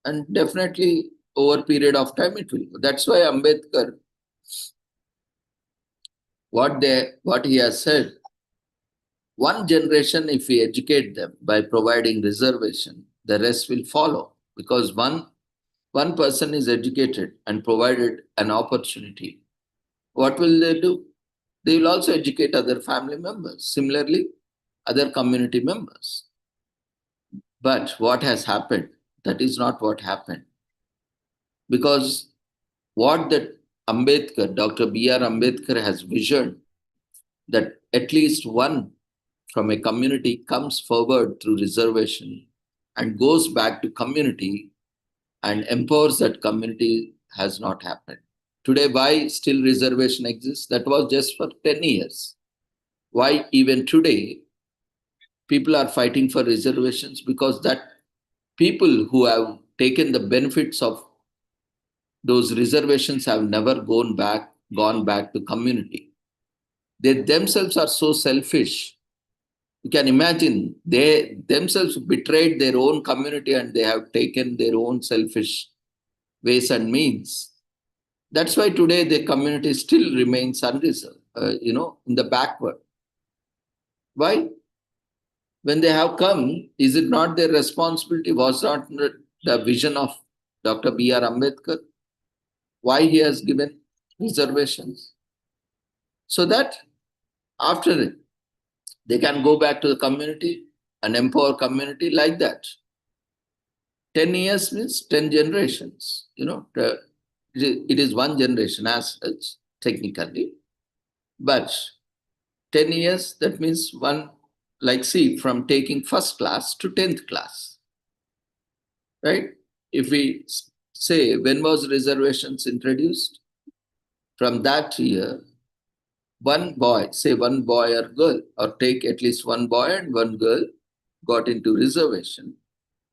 and definitely over a period of time it will. That's why Ambedkar, what he has said, one generation, if we educate them by providing reservation, the rest will follow. Because one person is educated and provided an opportunity, what will they do? They will also educate other family members, similarly other community members. But what has happened? That is not what happened. Because what that Ambedkar, Dr. B.R. Ambedkar has visioned, that at least one from a community comes forward through reservation and goes back to community and empowers that community, has not happened. Today, why still reservation exists? That was just for 10 years. Why even today people are fighting for reservations? Because that people who have taken the benefits of those reservations have never gone back to community. They themselves are so selfish. You can imagine, they themselves betrayed their own community and they have taken their own selfish ways and means. That's why today the community still remains unreserved, in the backward. Why? When they have come, is it not their responsibility? Was not the vision of Dr. B.R. Ambedkar? Why he has given reservations? So that after it, they can go back to the community and empower community like that. 10 years means 10 generations. It is one generation as such, technically. But 10 years, that means one, like see, from taking first class to 10th class. Right? If we say, when was reservations introduced? From that year, one boy, say one boy or girl, or take at least one boy and one girl got into reservation.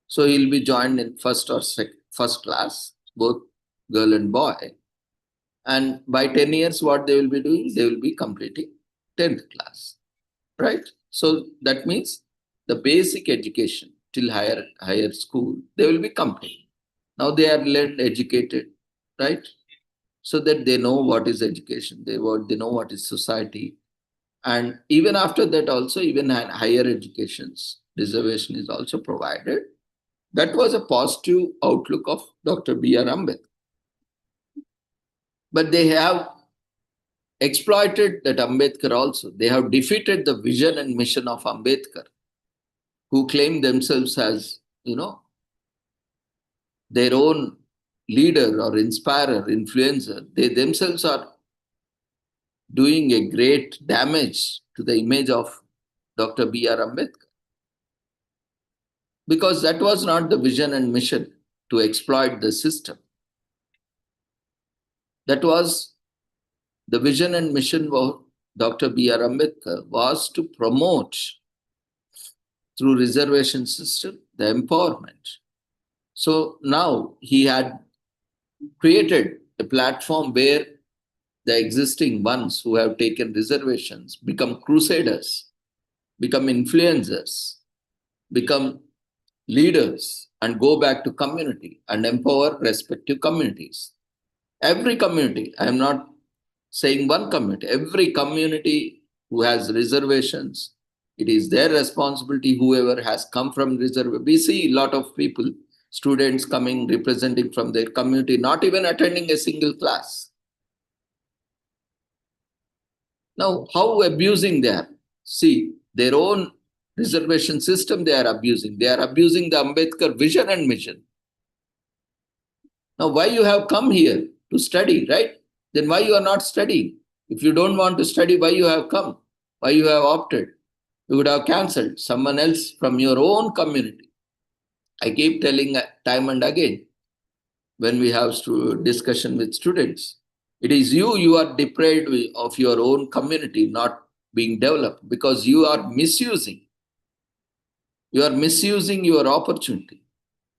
So he'll be joined in first class, both girl and boy. And by 10 years, what they will be doing? They will be completing 10th class. right? So that means the basic education till higher school, they will be complete. Now they are led educated, right? So that they know what is education, they know what is society. And even after that also, even higher educations, reservation is also provided. That was a positive outlook of Dr. B.R. Ambedkar. But they have exploited that Ambedkar also. They have defeated the vision and mission of Ambedkar, who claim themselves as, their own leader or inspirer, influencer. They themselves are doing a great damage to the image of Dr. B.R. Ambedkar. Because that was not the vision and mission to exploit the system. That was the vision and mission of Dr. B.R. Ambedkar was to promote through reservation system the empowerment. So now he had created a platform where the existing ones who have taken reservations become crusaders, become influencers, become leaders, and go back to community and empower respective communities. Every community, I am not saying one community, every community who has reservations, it is their responsibility, whoever has come from reservation. We see a lot of people, students coming, representing from their community, not even attending a single class. Now, how abusing they are? See, their own reservation system they are abusing. They are abusing the Ambedkar vision and mission. Now, why you have come here to study, right? Then why you are not studying? If you don't want to study, why you have come? Why you have opted? You would have cancelled someone else from your own community. I keep telling time and again when we have discussion with students, it is you are deprived of your own community not being developed because you are misusing. You are misusing your opportunity.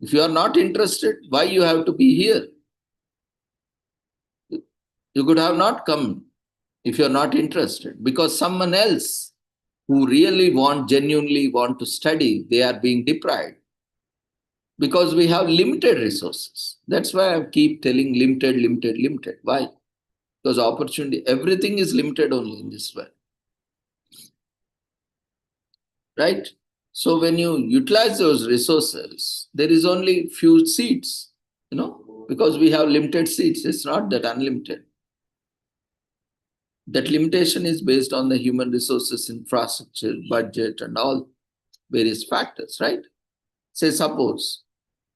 If you are not interested, why you have to be here? You could have not come if you are not interested, because someone else who really genuinely want to study, they are being deprived. Because we have limited resources. That's why I keep telling limited, limited, limited. Why? Because opportunity, everything is limited only in this world. Right? So when you utilize those resources, there is only few seats, because we have limited seats. It's not that unlimited. That limitation is based on the human resources, infrastructure, budget, and all various factors, right? Say, suppose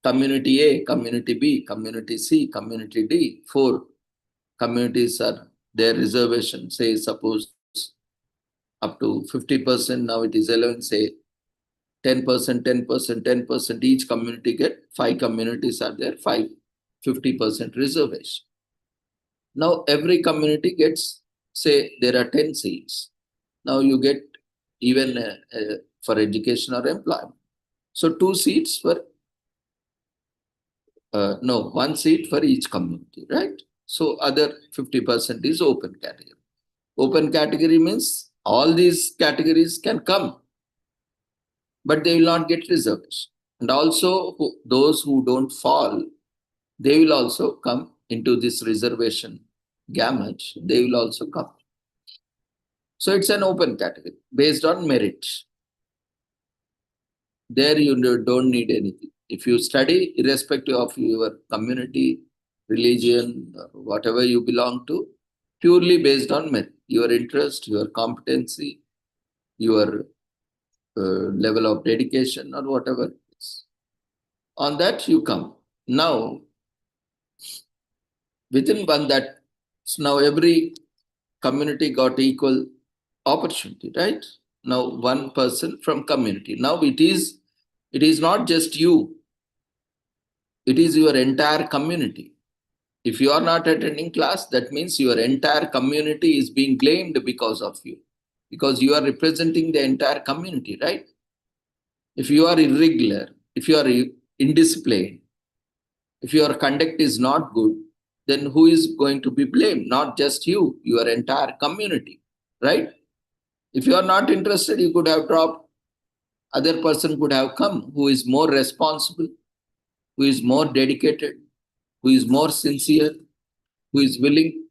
community A, community B, community C, community D, 4 communities are their reservation, say, suppose up to 50%, now it is 11, say 10%, 10%, 10%, each community get 5 communities are there, 50% reservation. Now every community gets, say there are 10 seats. Now you get even for education or employment. So 2 seats for, 1 seat for each community, right? So other 50% is open category. Open category means all these categories can come, but they will not get reservation. And also those who don't fall, they will also come into this reservation gamut. They will also come. So it's an open category based on merit. There you don't need anything. If you study, irrespective of your community, religion, whatever you belong to, purely based on merit, your interest, your competency, your level of dedication or whatever it is. On that you come. Now, within that, now every community got equal opportunity, right? Now one person from community. Now it is not just you, it is your entire community. If you are not attending class, that means your entire community is being blamed because of you, because you are representing the entire community, right? If you are irregular, if you are indisciplined, if your conduct is not good, then who is going to be blamed? Not just you, your entire community, right? If you are not interested, you could have dropped. Other person could have come who is more responsible, who is more dedicated, who is more sincere, who is willing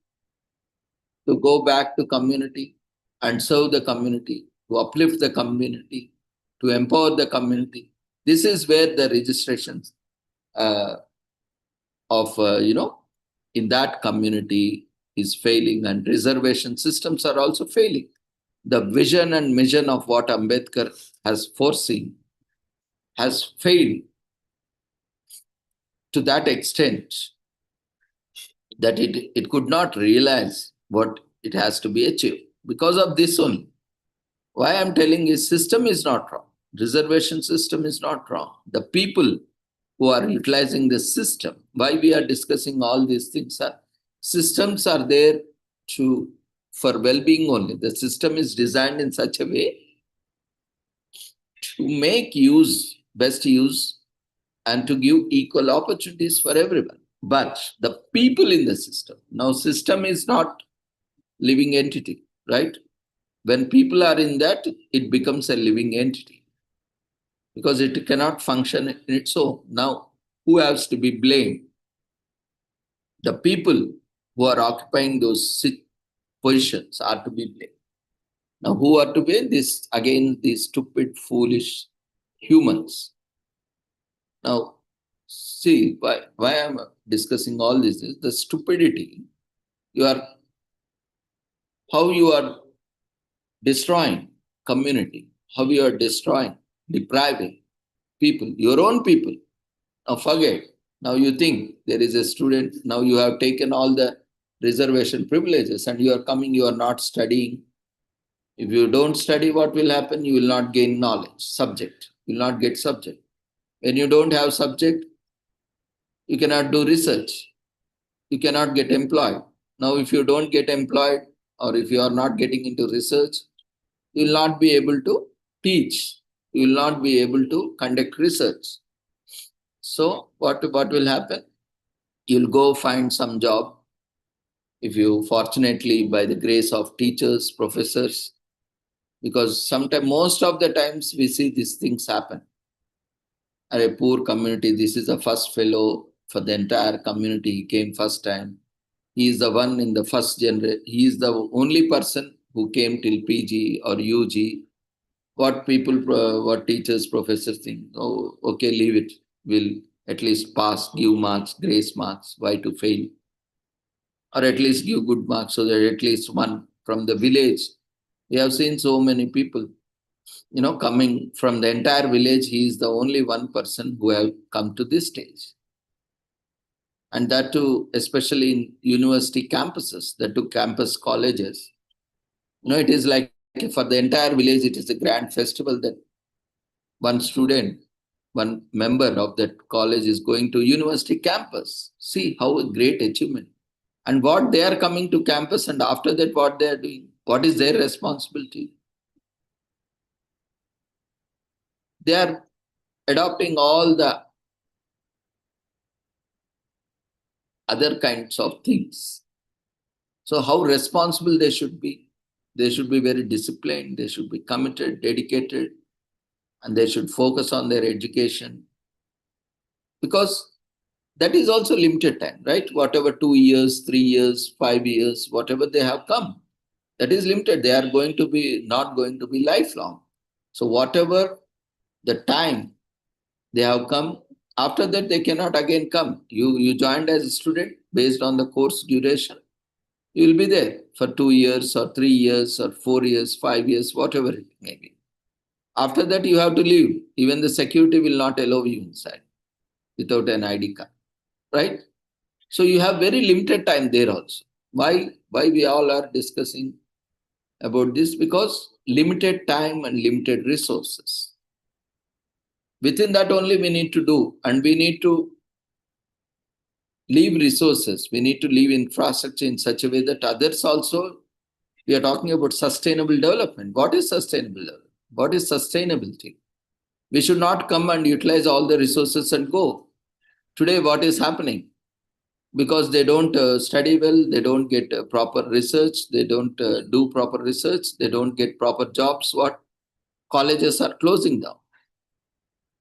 to go back to community and serve the community, to uplift the community, to empower the community. This is where the registrations in that community is failing, and reservation systems are also failing. The vision and mission of what Ambedkar has foreseen has failed to that extent that it could not realize what it has to be achieved. Because of this only. Why I'm telling is system is not wrong. Reservation system is not wrong. The people who are utilizing the system, why we are discussing all these things are systems are there for well-being only. The system is designed in such a way to make best use and to give equal opportunities for everyone. But the people in the system, now system is not living entity, right? When people are in that, it becomes a living entity because it cannot function in its own. Now, who has to be blamed? The people who are occupying those positions are to be blamed. Now, who are to blame? These stupid, foolish humans. Now, see, why I'm discussing all this is the stupidity. How you are destroying community, how you are destroying, depriving people, your own people. Now forget. Now you think there is a student, now you have taken all the reservation privileges and you are coming, you are not studying. If you don't study, what will happen? You will not gain knowledge, subject. You will not get subject. When you don't have subject, you cannot do research. You cannot get employed. Now, if you don't get employed or if you are not getting into research, you will not be able to teach. You will not be able to conduct research. So what will happen? You'll go find some job. If you fortunately, by the grace of teachers, professors, because most of the times we see these things happen. A poor community, this is the first fellow for the entire community. He came first time. He is the one in the first generation. He is the only person who came till PG or UG. What teachers, professors think, oh, okay, leave it. We'll at least pass, give marks, grace marks. Why to fail? Or at least give good marks so that at least one from the village. We have seen so many people, coming from the entire village. He is the only one person who have come to this stage. And that too, especially in university campuses, the two campus colleges. It is like for the entire village, it is a grand festival that one student, one member of that college is going to university campus. See how a great achievement. And what they are coming to campus and after that what they are doing, what is their responsibility? They are adopting all the other kinds of things. So how responsible they should be? They should be very disciplined, they should be committed, dedicated, and they should focus on their education. Because that is also limited time, right? Whatever 2 years, 3 years, 5 years, whatever they have come, that is limited. They are not going to be lifelong. So whatever the time they have come, after that they cannot again come. You joined as a student based on the course duration. You will be there for 2 years or 3 years or 4 years, 5 years, whatever it may be. After that you have to leave. Even the security will not allow you inside without an ID card. Right? So you have very limited time there also. Why we all are discussing about this? Because limited time and limited resources. Within that only we need to do, and we need to leave resources. We need to leave infrastructure in such a way that others also, we are talking about sustainable development. What is sustainable development? What is sustainability? We should not come and utilize all the resources and go. Today, what is happening? because they don't study well, they don't get proper research, they don't do proper research, they don't get proper jobs. What? Colleges are closing down.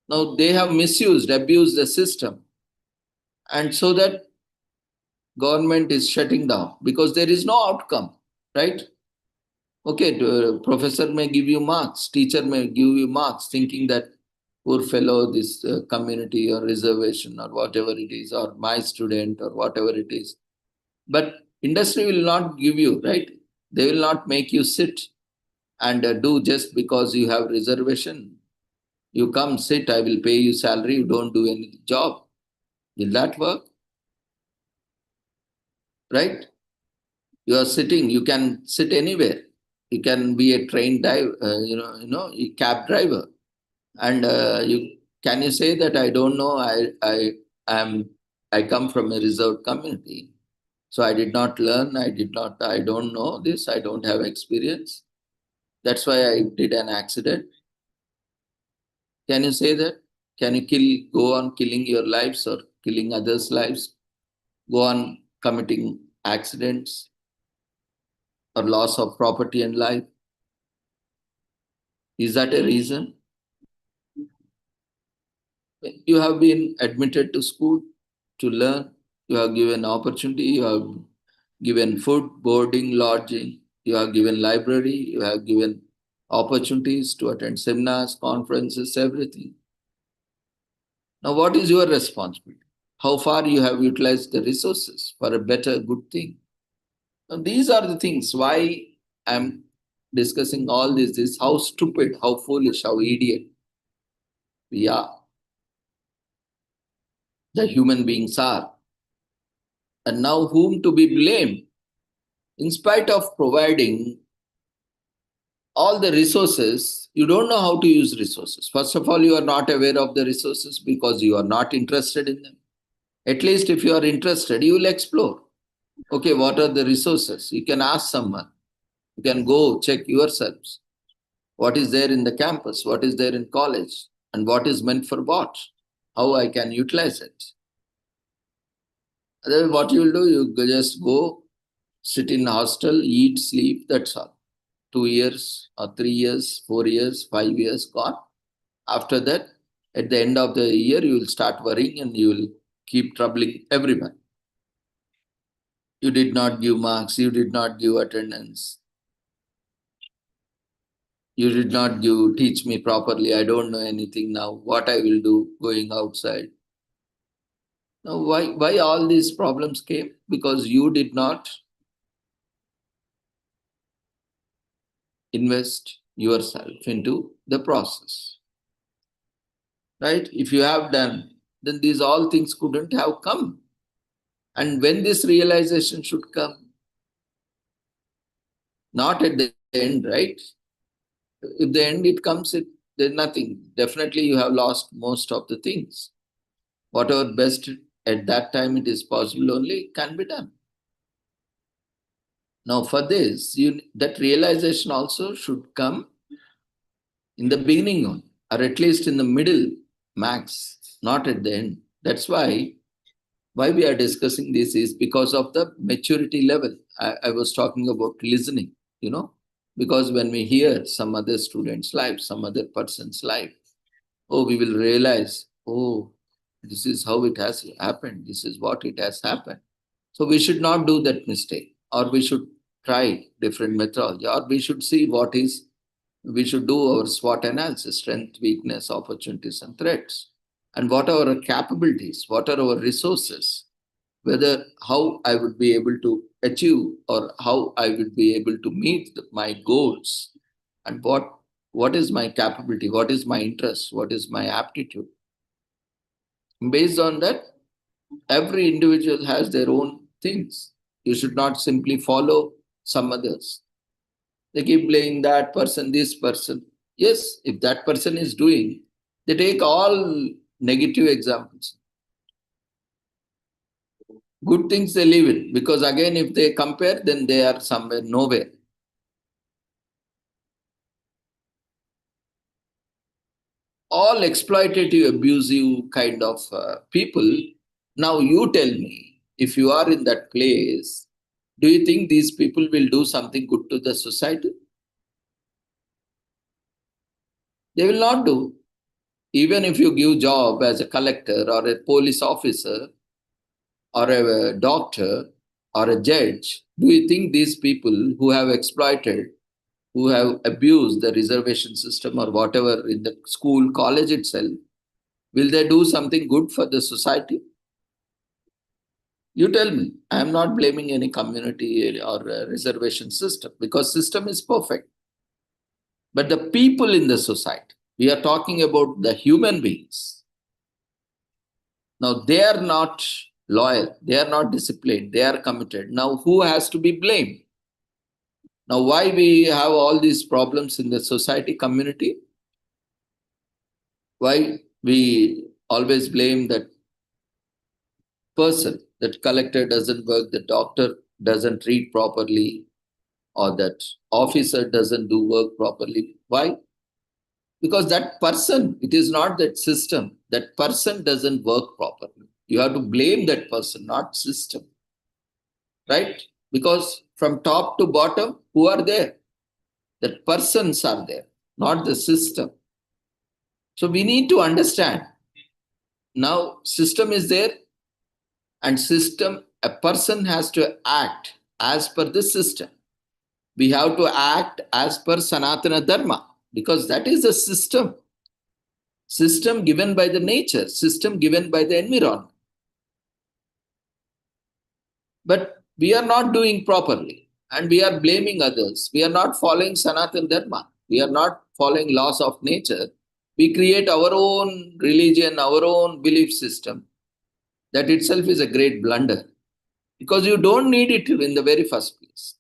Now they have misused, abused the system, and so that government is shutting down because there is no outcome, right? Okay, professor may give you marks, teacher may give you marks, thinking that poor fellow, this community or reservation or whatever it is, or my student or whatever it is. But industry will not give you, right? They will not make you sit and do just because you have reservation. You come, sit, I will pay you salary, you don't do any job. Will that work? Right? You are sitting, you can sit anywhere. You can be a train driver, a cab driver. And you can you say that I don't know, am I come from a reserved community. So I did not learn, I don't know this, I don't have experience. That's why I did an accident. Can you say that? Can you go on killing your lives or killing others' lives? Go on committing accidents or loss of property and life? Is that a reason? You have been admitted to school to learn. You have given opportunity. You have given food, boarding, lodging. You have given library. You have given opportunities to attend seminars, conferences, everything. Now, what is your responsibility? How far you have utilized the resources for a better, good thing? Now, these are the things why I'm discussing all this is how stupid, how foolish, how idiot we are. The human beings are. And now, whom to be blamed? In spite of providing all the resources, you don't know how to use resources. First of all, you are not aware of the resources because you are not interested in them. At least if you are interested, you will explore. Okay, what are the resources? You can ask someone. You can go check yourselves. What is there in the campus? What is there in college? And what is meant for what? How I can utilize it. Otherwise, what you will do, you just go, sit in hostel, eat, sleep, that's all. 2 years or 3 years, 4 years, 5 years gone. After that, at the end of the year, you will start worrying and you will keep troubling everyone. You did not give marks, you did not give attendance, you did not teach me properly, I don't know anything now, what I will do going outside. Now, why all these problems came? Because you did not invest yourself into the process. Right? If you have done, then these all things couldn't have come. And when this realization should come? Not at the end, right? If the end it comes, there's nothing. Definitely you have lost most of the things. Whatever best at that time it is possible only can be done. Now for this, that realization also should come in the beginning on, or at least in the middle, max, not at the end. That's why we are discussing this is because of the maturity level. I was talking about listening, because when we hear some other student's life, some other person's life, oh, we will realize, oh, this is how it has happened. This is what it has happened. So we should not do that mistake, or we should try different methodology, or we should see we should do our SWOT analysis, strength, weakness, opportunities, and threats. And what are our capabilities? What are our resources? Whether how I would be able to achieve or how I would be able to meet my goals, and what is my capability, what is my interest, what is my aptitude. Based on that, every individual has their own things. You should not simply follow some others. They keep blaming that person, this person. Yes, if that person is doing, they take all negative examples. Good things they leave it, because again, if they compare, then they are somewhere nowhere. All exploitative, abusive kind of people. Now you tell me, if you are in that place, do you think these people will do something good to the society? They will not do. Even if you give job as a collector or a police officer or a doctor or a judge, do you think these people who have exploited, who have abused the reservation system or whatever in the school, college itself, will they do something good for the society? You tell me. I am not blaming any community or reservation system because system is perfect. But the people in the society, we are talking about the human beings. Now they are not loyal, they are not disciplined, they are committed. Now who has to be blamed? Now why we have all these problems in the society community? Why we always blame that person, that collector doesn't work, the doctor doesn't treat properly, or that officer doesn't do work properly. Why? Because that person, it is not that system, that person doesn't work properly. You have to blame that person, not system. Right? Because from top to bottom, who are there? That persons are there, not the system. So we need to understand. Now system is there, and system, a person has to act as per the system. We have to act as per Sanatana Dharma, because that is the system. System given by the nature, system given by the environment. But we are not doing properly and we are blaming others. We are not following Sanatana Dharma. We are not following laws of nature. We create our own religion, our own belief system. That itself is a great blunder because you don't need it in the very first place.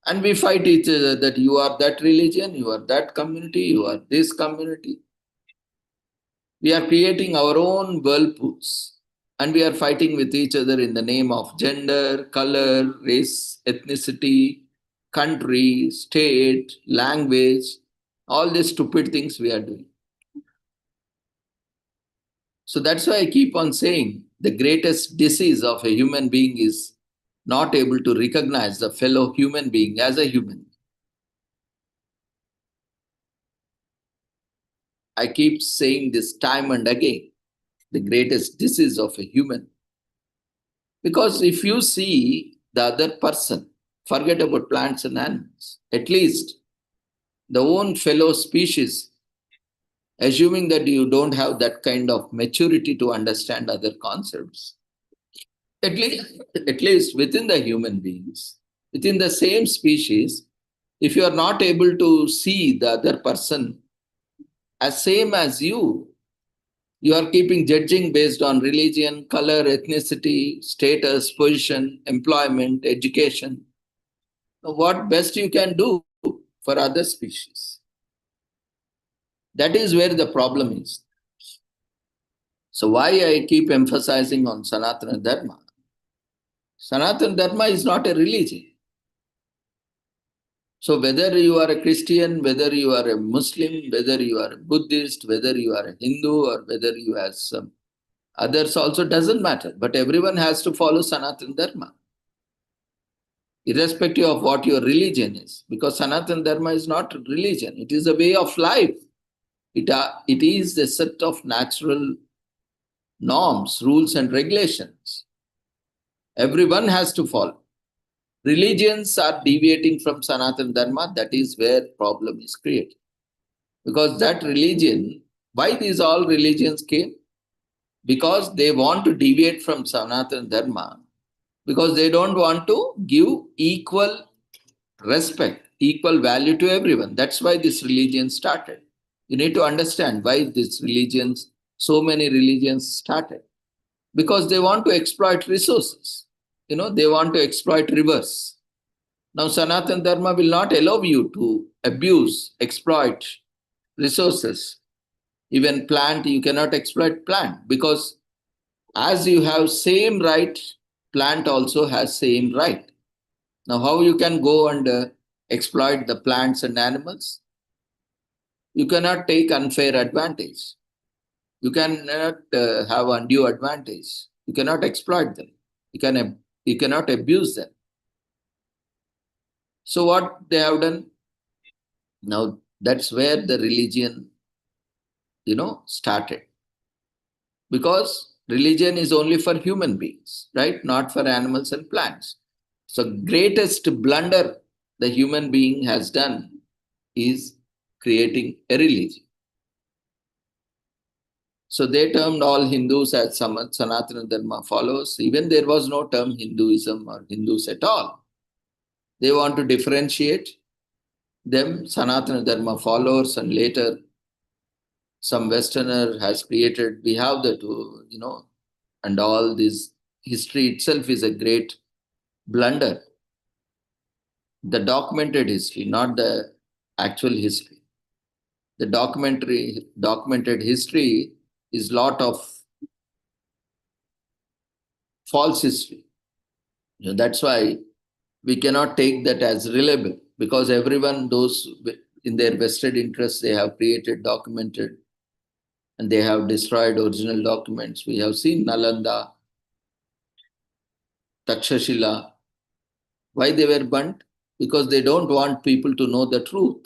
And we fight each other that you are that religion, you are that community, you are this community. We are creating our own whirlpools and we are fighting with each other in the name of gender, color, race, ethnicity, country, state, language, all these stupid things we are doing. So that's why I keep on saying the greatest disease of a human being is not able to recognize the fellow human being as a human. I keep saying this time and again, the greatest disease of a human. Because if you see the other person, forget about plants and animals, at least the own fellow species, assuming that you don't have that kind of maturity to understand other concepts, at least within the human beings, within the same species, if you are not able to see the other person as same as you are keeping judging based on religion, color, ethnicity, status, position, employment, education. What best you can do for other species? That is where the problem is. So why I keep emphasizing on Sanatana Dharma? Sanatana Dharma is not a religion. So whether you are a Christian, whether you are a Muslim, whether you are a Buddhist, whether you are a Hindu, or whether you have some others also, doesn't matter. But everyone has to follow Sanatana Dharma, irrespective of what your religion is. Because Sanatana Dharma is not religion, it is a way of life. It is a set of natural norms, rules and regulations. Everyone has to follow. Religions are deviating from Sanatana Dharma, that is where problem is created. Because that religion, why these all religions came? Because they want to deviate from Sanatana Dharma, because they don't want to give equal respect, equal value to everyone. That's why this religion started. You need to understand why this religions, so many religions started. Because they want to exploit resources. They want to exploit rivers. Now, Sanatana Dharma will not allow you to abuse, exploit resources. Even plant, you cannot exploit plant because as you have same right, plant also has same right. Now, how you can go and exploit the plants and animals? You cannot take unfair advantage. You cannot have undue advantage. You cannot exploit them. You cannot abuse them. So what they have done? Now that's where the religion, started. Because religion is only for human beings, right? Not for animals and plants. So greatest blunder the human being has done is creating a religion. So they termed all Hindus as Sanatana Dharma followers. Even there was no term Hinduism or Hindus at all. They want to differentiate them, Sanatana Dharma followers, and later some Westerner has created, we have that, and all this history itself is a great blunder. The documented history, not the actual history. The documented history is lot of false history. That's why we cannot take that as reliable, because everyone, those in their vested interests, they have created, documented, and they have destroyed original documents. We have seen Nalanda, Takshashila. Why they were burnt? Because they don't want people to know the truth.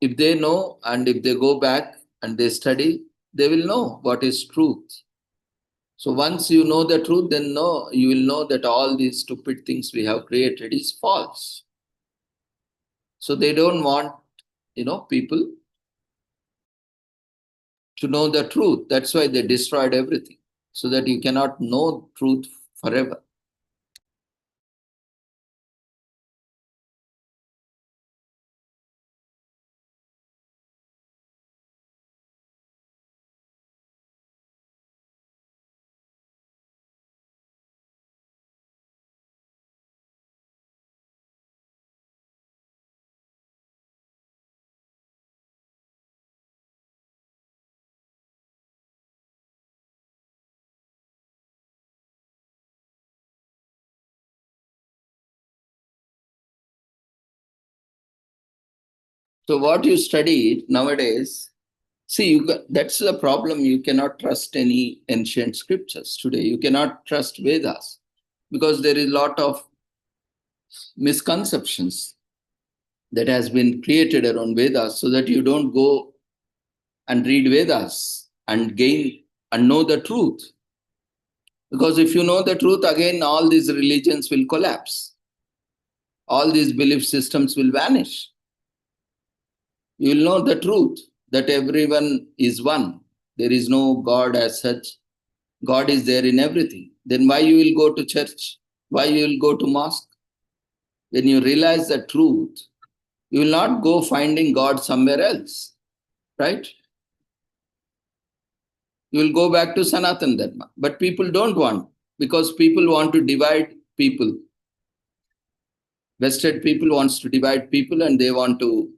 If they know, and if they go back and they study, they will know what is truth. So once you know the truth, then you will know that all these stupid things we have created is false. So they don't want, people to know the truth. That's why they destroyed everything, so that you cannot know truth forever. So what you study nowadays, see, that's the problem. You cannot trust any ancient scriptures today. You cannot trust Vedas, because there is a lot of misconceptions that has been created around Vedas, so that you don't go and read Vedas and gain and know the truth. Because if you know the truth, again, all these religions will collapse. All these belief systems will vanish. You will know the truth, that everyone is one. There is no God as such. God is there in everything. Then why you will go to church? Why you will go to mosque? When you realize the truth, you will not go finding God somewhere else, right? You will go back to Sanatan Dharma. But people don't want, because people want to divide people. Vested people wants to divide people, and they want to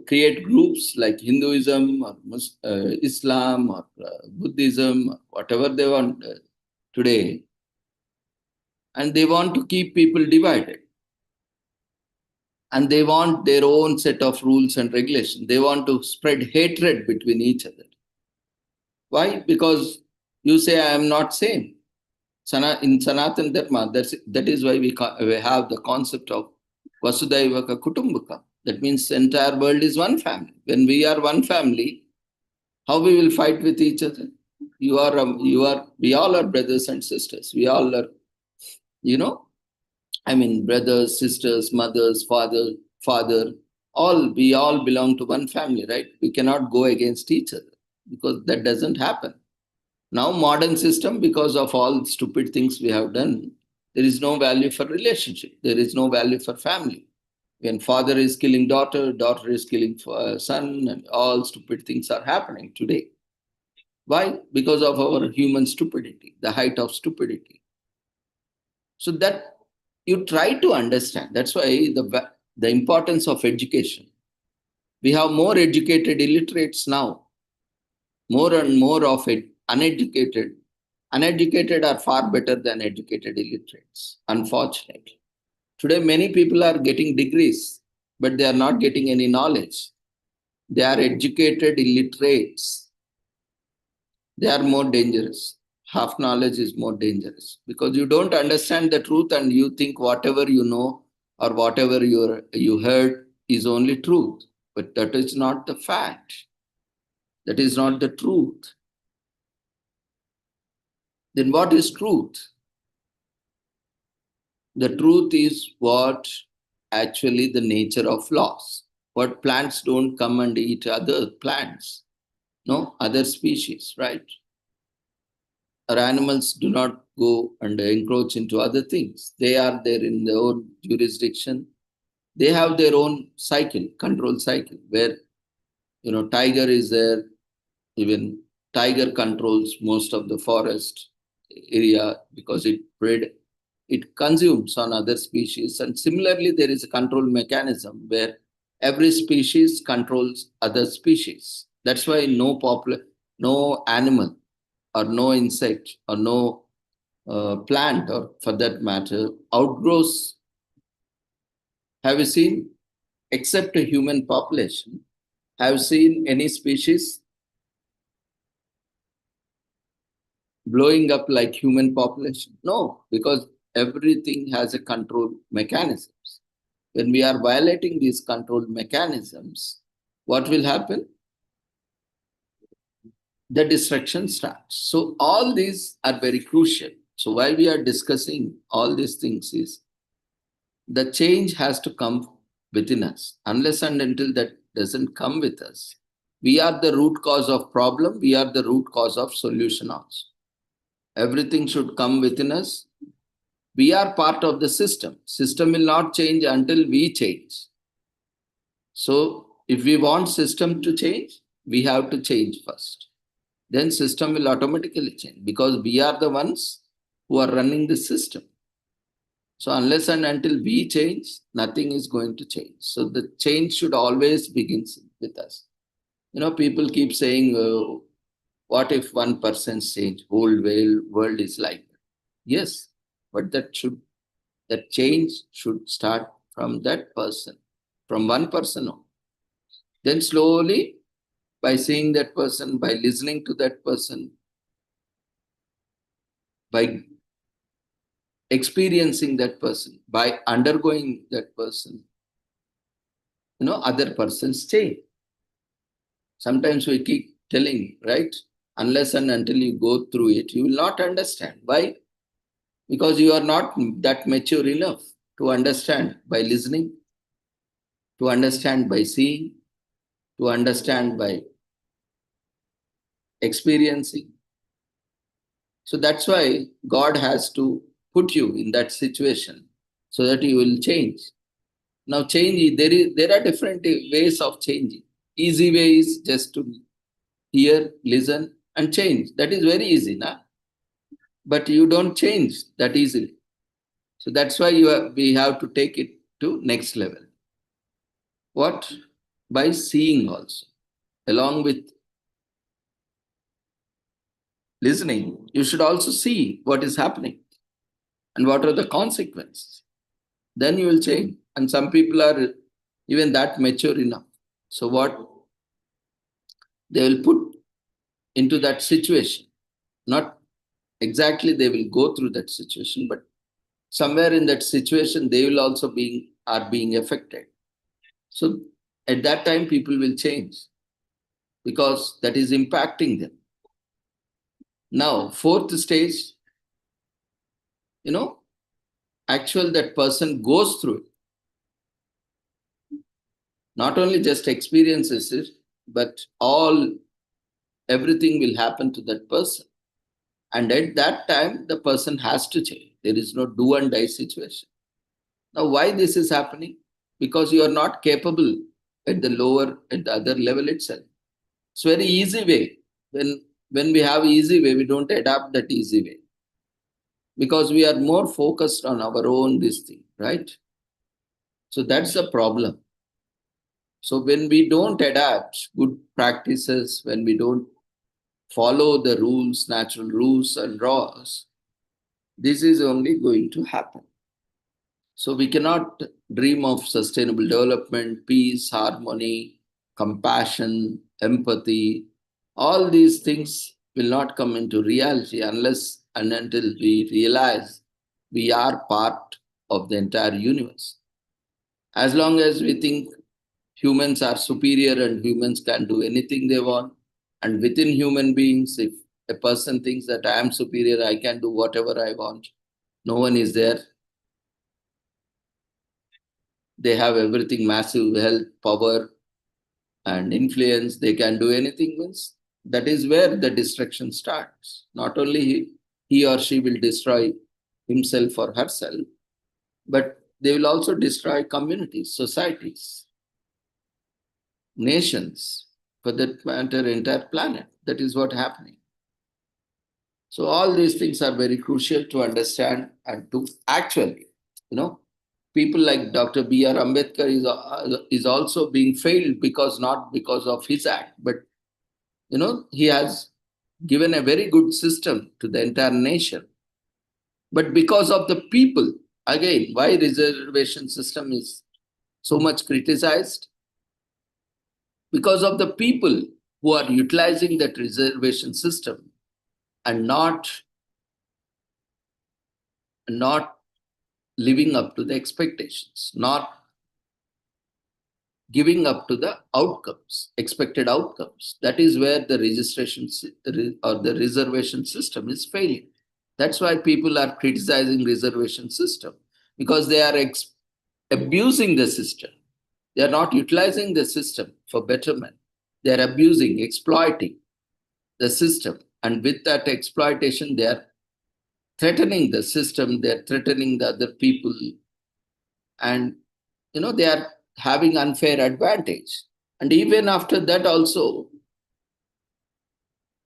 create groups like Hinduism or Islam or Buddhism, or whatever they want today. And they want to keep people divided. And they want their own set of rules and regulations. They want to spread hatred between each other. Why? Because you say, I am not same. In Sanatan Dharma, that is why we have the concept of Vasudhaivaka Kutumbaka. That means the entire world is one family. When we are one family, how we will fight with each other? We all are brothers and sisters. We all are, brothers, sisters, mothers, father, we all belong to one family, right? We cannot go against each other, because that doesn't happen. Now, modern system, because of all stupid things we have done, there is no value for relationship. There is no value for family. When father is killing daughter, daughter is killing son, and all stupid things are happening today. Why? Because of our human stupidity, the height of stupidity. So that you try to understand. That's why the importance of education. We have more educated illiterates now, more and more of it uneducated. Uneducated are far better than educated illiterates, unfortunately. Today, many people are getting degrees, but they are not getting any knowledge. they are educated illiterates, they are more dangerous. Half knowledge is more dangerous because you don't understand the truth and you think whatever you know or whatever you heard is only truth. But that is not the fact. That is not the truth. Then what is truth? The truth is what actually the nature of laws. What plants don't come and eat other plants, no other species, right? Or animals do not go and encroach into other things. They are there in their own jurisdiction. They have their own cycle, control cycle, where tiger is there. Even tiger controls most of the forest area because it consumes on other species. And similarly, there is a control mechanism where every species controls other species. That's why no animal or no insect or no plant, or for that matter, outgrows. Have you seen, except a human population, have you seen any species blowing up like human population? No, because everything has a control mechanisms. When we are violating these control mechanisms, what will happen? The destruction starts. So all these are very crucial. So why we are discussing all these things is the change has to come within us. Unless and until that doesn't come with us, we are the root cause of problem. We are the root cause of solution also. Everything should come within us. We are part of the system. System will not change until we change. So if we want system to change, we have to change first. Then system will automatically change because we are the ones who are running the system. So unless and until we change, nothing is going to change. So the change should always begin with us. People keep saying, what if one person's change? Whole world is like that. Yes, but that change should start from that person, from one person only. Then slowly, by seeing that person, by listening to that person, by experiencing that person, by undergoing that person, other persons change. Sometimes we keep telling, right? Unless and until you go through it, you will not understand. Why? Because you are not that mature enough to understand by listening, to understand by seeing, to understand by experiencing. So that's why God has to put you in that situation so that you will change. Now, change, there are different ways of changing. Easy way is just to hear, listen, and change. That is very easy, nah? But you don't change that easily. So that's why we have to take it to next level. What? By seeing also. Along with listening, you should also see what is happening and what are the consequences. Then you will change. And some people are even that mature enough. So what? They will put into that situation. Not exactly they will go through that situation, but somewhere in that situation, they will also are being affected. So at that time, people will change because that is impacting them. Now, fourth stage, actual that person goes through it. Not only just experiences it, but everything will happen to that person. And at that time, the person has to change. There is no do and die situation. Now, why this is happening? Because you are not capable at the other level itself. It's very easy way. When we have easy way, we don't adapt that easy way. Because we are more focused on our own this thing, right? So that's the problem. So when we don't adapt good practices, when we don't follow the rules, natural rules and laws, this is only going to happen. So we cannot dream of sustainable development, peace, harmony, compassion, empathy, all these things will not come into reality unless and until we realize we are part of the entire universe. As long as we think humans are superior and humans can do anything they want, and within human beings, if a person thinks that I am superior, I can do whatever I want, no one is there. They have everything, massive health, power, and influence. They can do anything. Means that is where the destruction starts. Not only he or she will destroy himself or herself, but they will also destroy communities, societies, nations, for that matter, entire planet. That is what happening. So all these things are very crucial to understand and to actually, people like Dr. B.R. Ambedkar is also being failed because not because of his act, but he has given a very good system to the entire nation. But because of the people, again, why reservation system is so much criticized? Because of the people who are utilizing that reservation system and not living up to the expectations, not giving up to the outcomes, expected outcomes. That is where the registration or the reservation system is failing. That's why people are criticizing reservation system, because they are abusing the system. They are not utilizing the system for betterment. They are abusing, exploiting the system. And with that exploitation, they are threatening the system, they are threatening the other people. And, they are having unfair advantage. And even after that also,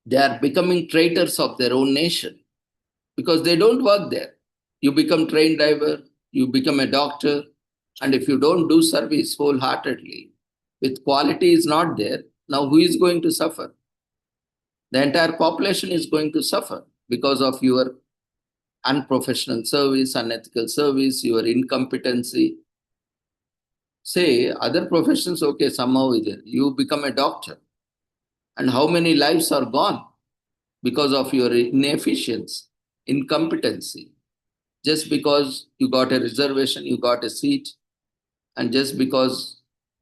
they are becoming traitors of their own nation because they don't work there. You become train driver, you become a doctor, and if you don't do service wholeheartedly, with quality is not there, now who is going to suffer? The entire population is going to suffer because of your unprofessional service, unethical service, your incompetency. Say other professions, okay, somehow you become a doctor, and how many lives are gone because of your inefficiency, incompetency? Just because you got a reservation, you got a seat, and just because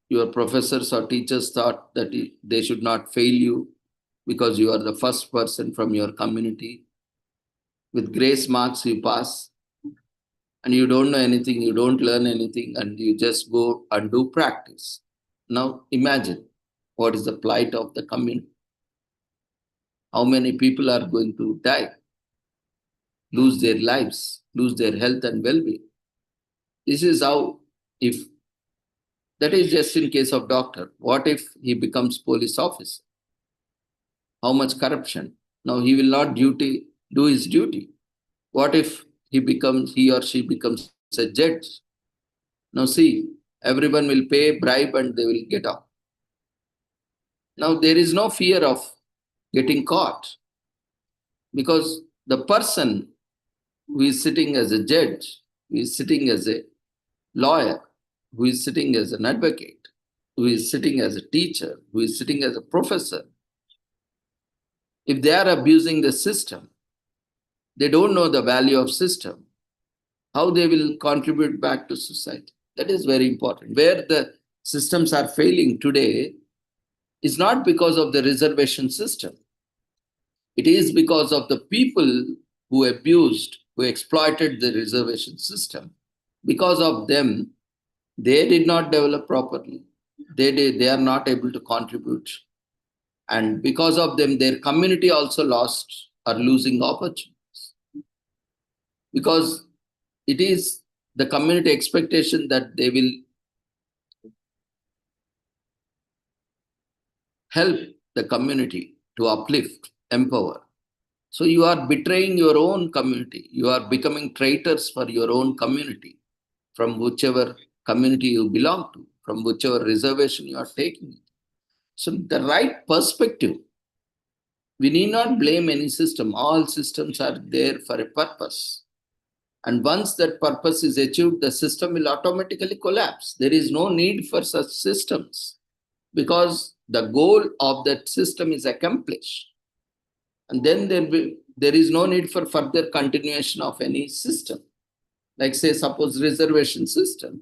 your professors or teachers thought that they should not fail you because you are the first person from your community, with grace marks you pass, and you don't know anything, you don't learn anything, and you just go and do practice. Now imagine what is the plight of the community. How many people are going to die, lose their lives, lose their health and well-being? This is how, if that is just in case of doctor. What if he becomes police officer? How much corruption? Now he will not do his duty. What if he or she becomes a judge? Now see, everyone will pay bribe and they will get off. Now there is no fear of getting caught, because the person who is sitting as a judge, who is sitting as a lawyer, who is sitting as an advocate, who is sitting as a teacher, who is sitting as a professor, if they are abusing the system, they don't know the value of system, how they will contribute back to society. That is very important. Where the systems are failing today is not because of the reservation system. It is because of the people who abused, who exploited the reservation system. Because of them, they did not develop properly. They are not able to contribute. And because of them, their community also lost or losing opportunities. Because it is the community expectation that they will help the community to uplift, empower. So you are betraying your own community. You are becoming traitors for your own community, from whichever community you belong to, from whichever reservation you are taking. So the right perspective, we need not blame any system. All systems are there for a purpose. And once that purpose is achieved, the system will automatically collapse. There is no need for such systems. because the goal of that system is accomplished. And then there is no need for further continuation of any system. Like say, suppose reservation system.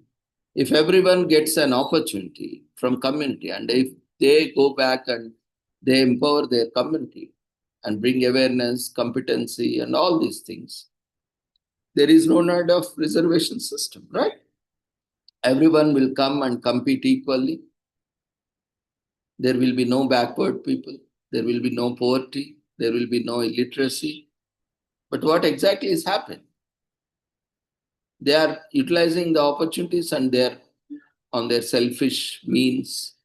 If everyone gets an opportunity from community and if they go back and they empower their community and bring awareness, competency and all these things, there is no need of reservation system, right? Everyone will come and compete equally. There will be no backward people. There will be no poverty. There will be no illiteracy. But what exactly is happening? They are utilizing the opportunities and they are on their selfish means.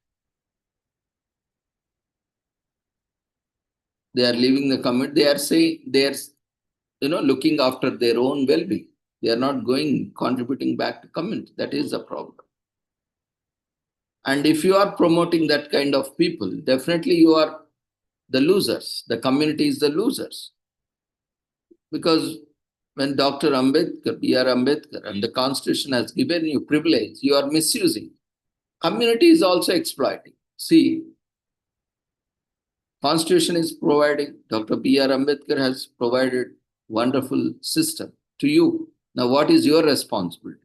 They are leaving the community. They are saying they are, looking after their own well-being. They are not contributing back to community. That is the problem. And if you are promoting that kind of people, definitely you are the losers. The community is the losers. Because when Dr. Ambedkar, B.R. Ambedkar, and the Constitution has given you privilege, you are misusing. Community is also exploiting. See, Constitution is providing, Dr. B.R. Ambedkar has provided wonderful system to you. Now, what is your responsibility?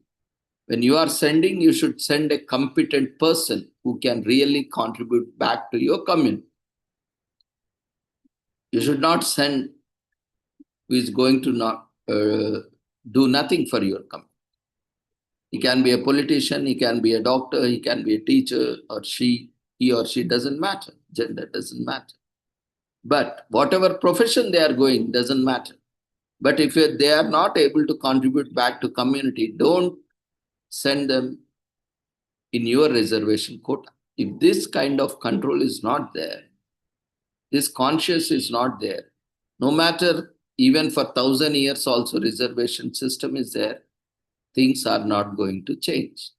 When you are sending, you should send a competent person who can really contribute back to your community. You should not send who is going to not do nothing for your community. He can be a politician, he can be a doctor, he can be a teacher, or he or she doesn't matter. Gender doesn't matter. But whatever profession they are going doesn't matter. But if they are not able to contribute back to community, don't send them in your reservation quota. If this kind of control is not there, this conscience is not there, no matter even for 1,000 years also reservation system is there, things are not going to change.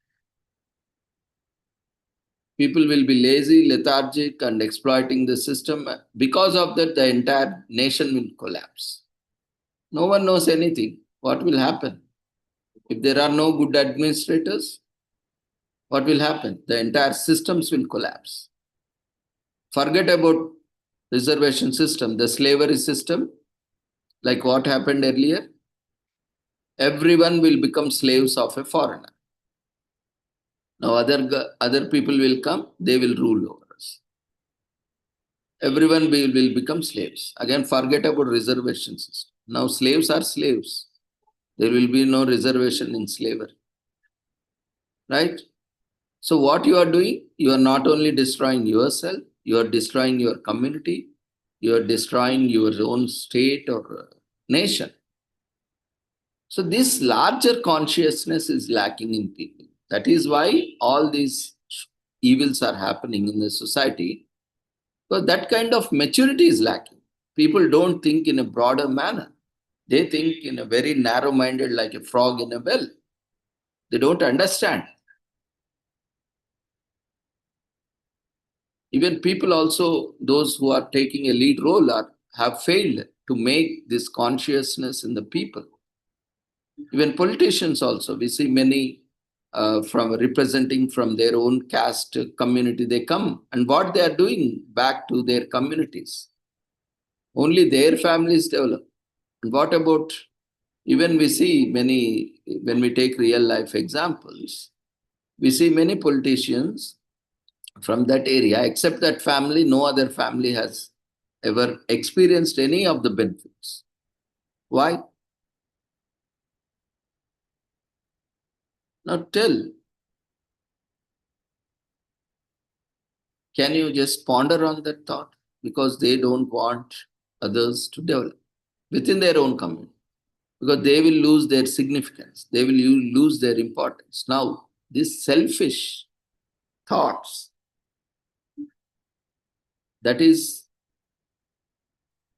People will be lazy, lethargic, and exploiting the system. Because of that, the entire nation will collapse. No one knows anything. What will happen? If there are no good administrators, what will happen? The entire systems will collapse. Forget about reservation system, the slavery system, like what happened earlier. Everyone will become slaves of a foreigner. Now other people will come, they will rule over us. Everyone will become slaves. Again, forget about reservation system. Now slaves are slaves. There will be no reservation in slavery. Right? So what you are doing, you are not only destroying yourself, you are destroying your community, you are destroying your own state or nation. So this larger consciousness is lacking in people. That is why all these evils are happening in the society, because that kind of maturity is lacking. People don't think in a broader manner. They think in a very narrow-minded, like a frog in a well. They don't understand. Even people also, those who are taking a lead role have failed to make this consciousness in the people. Even politicians also, we see many from representing from their own caste community, they come and what they are doing back to their communities. Only their families develop. And what about, even we see many, when we take real life examples, we see many politicians from that area, except that family, no other family has ever experienced any of the benefits. Why? Now tell, can you just ponder on that thought? Because they don't want others to develop within their own community, because they will lose their significance, they will lose their importance. Now, these selfish thoughts, that is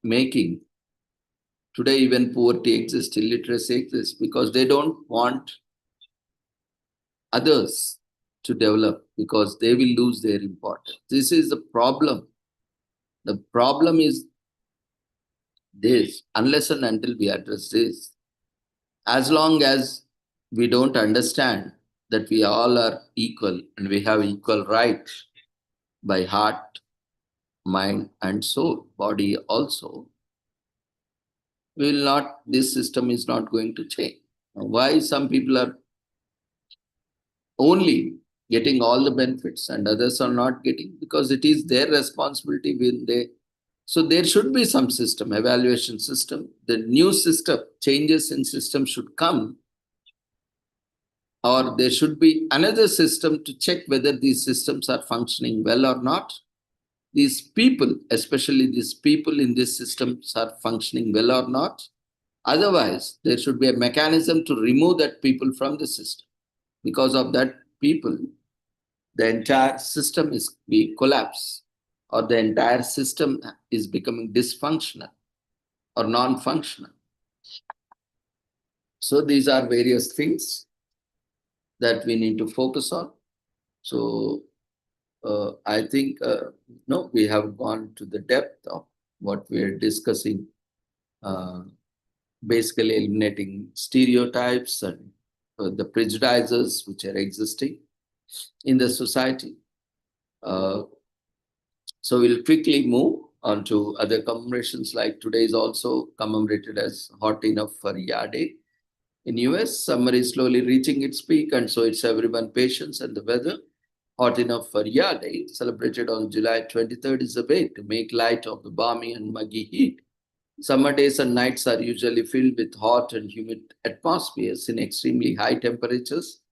making today even poverty exists, illiteracy exists, because they don't want others to develop, because they will lose their importance. This is the problem. The problem is this, unless and until we address this, as long as we don't understand that we all are equal and we have equal rights, by heart, mind, and soul, body also, this system is not going to change. Why some people are only getting all the benefits and others are not getting? Because it is their responsibility when they. So there should be some system, evaluation system. The new system, changes in system should come, or there should be another system to check whether these systems are functioning well or not. These people, especially these people in these systems, are functioning well or not. Otherwise, there should be a mechanism to remove that people from the system. Because of that people, the entire system is be collapse, or the entire system is becoming dysfunctional or non-functional. So these are various things that we need to focus on. So I think no, we have gone to the depth of what we are discussing. Basically, eliminating stereotypes and the prejudices which are existing in the society. So we'll quickly move on to other commemorations, like today is also commemorated as Hot Enough for Ya Day. In US, summer is slowly reaching its peak, and so it's everyone patience and the weather. Hot Enough for Ya Day, celebrated on July 23rd, is a way to make light of the balmy and muggy heat. Summer days and nights are usually filled with hot and humid atmospheres in extremely high temperatures.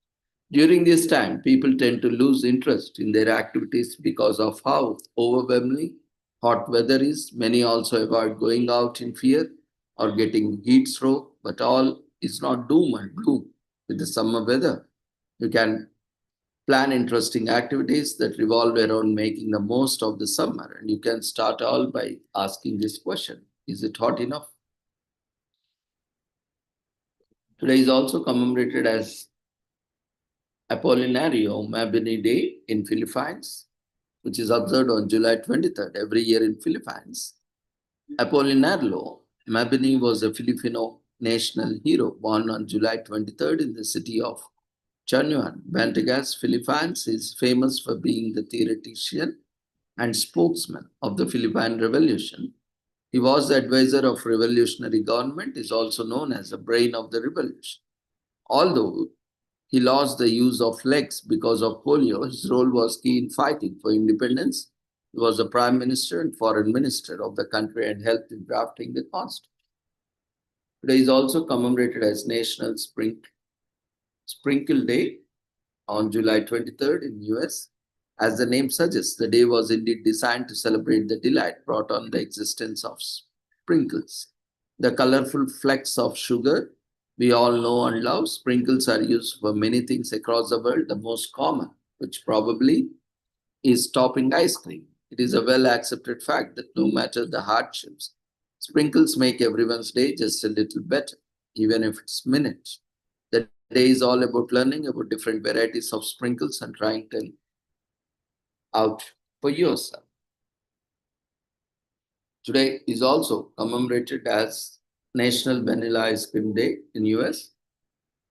During this time, people tend to lose interest in their activities because of how overwhelming hot weather is. Many also avoid going out in fear or getting heat stroke, but all is not doom and gloom with the summer weather. You can plan interesting activities that revolve around making the most of the summer, and you can start all by asking this question: is it hot enough? Today is also commemorated as Apollinario Mabini Day in Philippines, which is observed on July 23rd every year in Philippines. Apollinario Mabini was a Filipino national hero born on July 23rd in the city of Chanian, Bantagas, Philippines. He is famous for being the theoretician and spokesman of the Philippine Revolution. He was the advisor of revolutionary government, is also known as the brain of the revolution. Although he lost the use of legs because of polio, his role was key in fighting for independence. He was the prime minister and foreign minister of the country and helped in drafting the constitution. Today is also commemorated as National Sprinkle Day on July 23rd in US. As the name suggests, the day was indeed designed to celebrate the delight brought on the existence of sprinkles. The colorful flecks of sugar we all know and love. Sprinkles are used for many things across the world. The most common, which probably is topping ice cream. It is a well accepted fact that no matter the hardships, sprinkles make everyone's day just a little better, even if it's minute. The day is all about learning about different varieties of sprinkles and trying them out for yourself. Today is also commemorated as National Vanilla Ice Cream Day in US.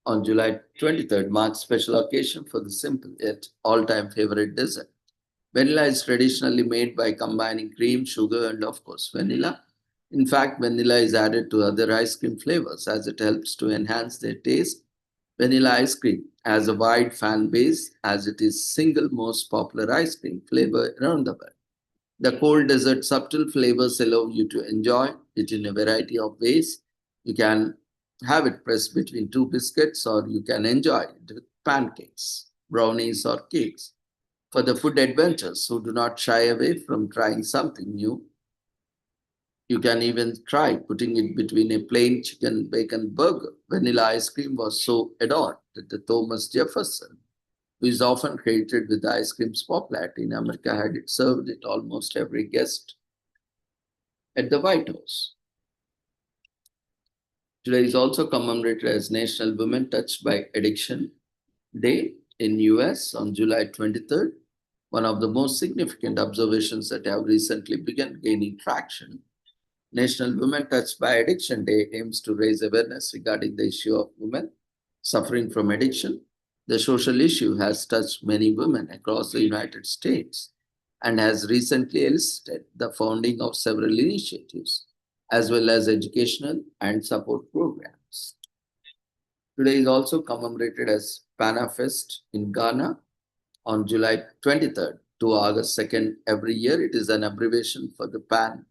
On July 23rd marks special occasion for the simple yet all-time favorite dessert. Vanilla is traditionally made by combining cream, sugar, and of course vanilla. In fact, vanilla is added to other ice cream flavors as it helps to enhance their taste. Vanilla ice cream has a wide fan base as it is single most popular ice cream flavor around the world. The cold dessert subtle flavors allow you to enjoy it in a variety of ways. You can have it pressed between two biscuits, or you can enjoy it with pancakes, brownies, or cakes. For the food adventurers who do not shy away from trying something new, you can even try putting it between a plain chicken bacon burger. Vanilla ice cream was so adored that the Thomas Jefferson, who is often credited with the ice cream's popularity in America, had it served it almost every guest at the White House. Today is also commemorated as National Women Touched by Addiction Day in US on July 23rd. One of the most significant observations that have recently begun gaining traction. National Women Touched by Addiction Day aims to raise awareness regarding the issue of women suffering from addiction. The social issue has touched many women across the United States and has recently elicited the founding of several initiatives, as well as educational and support programs. Today is also commemorated as PANAFest in Ghana on July 23rd to August 2nd every year. It is an abbreviation for the Pan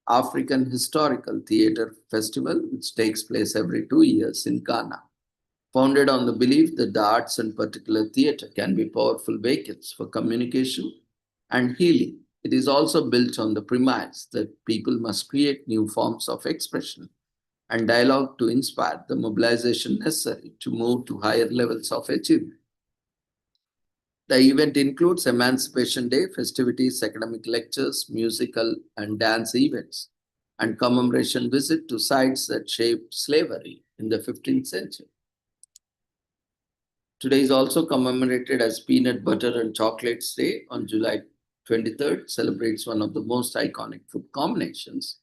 African Historical Theatre Festival, which takes place every 2 years in Ghana. Founded on the belief that the arts and particular theatre can be powerful vehicles for communication and healing. It is also built on the premise that people must create new forms of expression and dialogue to inspire the mobilization necessary to move to higher levels of achievement. The event includes Emancipation Day festivities, academic lectures, musical and dance events, and commemoration visit to sites that shaped slavery in the 15th century. Today is also commemorated as Peanut Butter and Chocolates Day on July 23rd, celebrates one of the most iconic food combinations.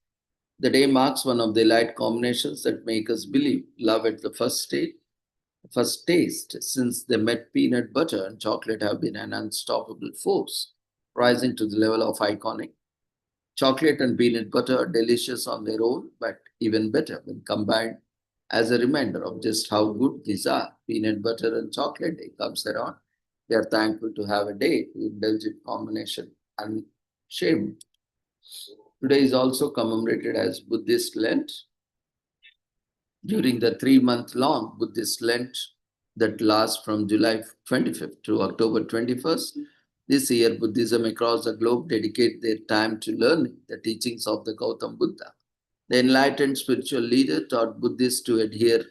The day marks one of the elite combinations that make us believe love at the first taste. Since they met, peanut butter and chocolate have been an unstoppable force, rising to the level of iconic. Chocolate and peanut butter are delicious on their own, but even better when combined as a reminder of just how good these are. Peanut butter and chocolate day comes around. We are thankful to have a day to indulge in combination and shame. Today is also commemorated as Buddhist Lent. During the 3-month long Buddhist Lent that lasts from July 25th to October 21st, this year Buddhism across the globe dedicate their time to learning the teachings of the Gautam Buddha. The enlightened spiritual leader taught Buddhists to adhere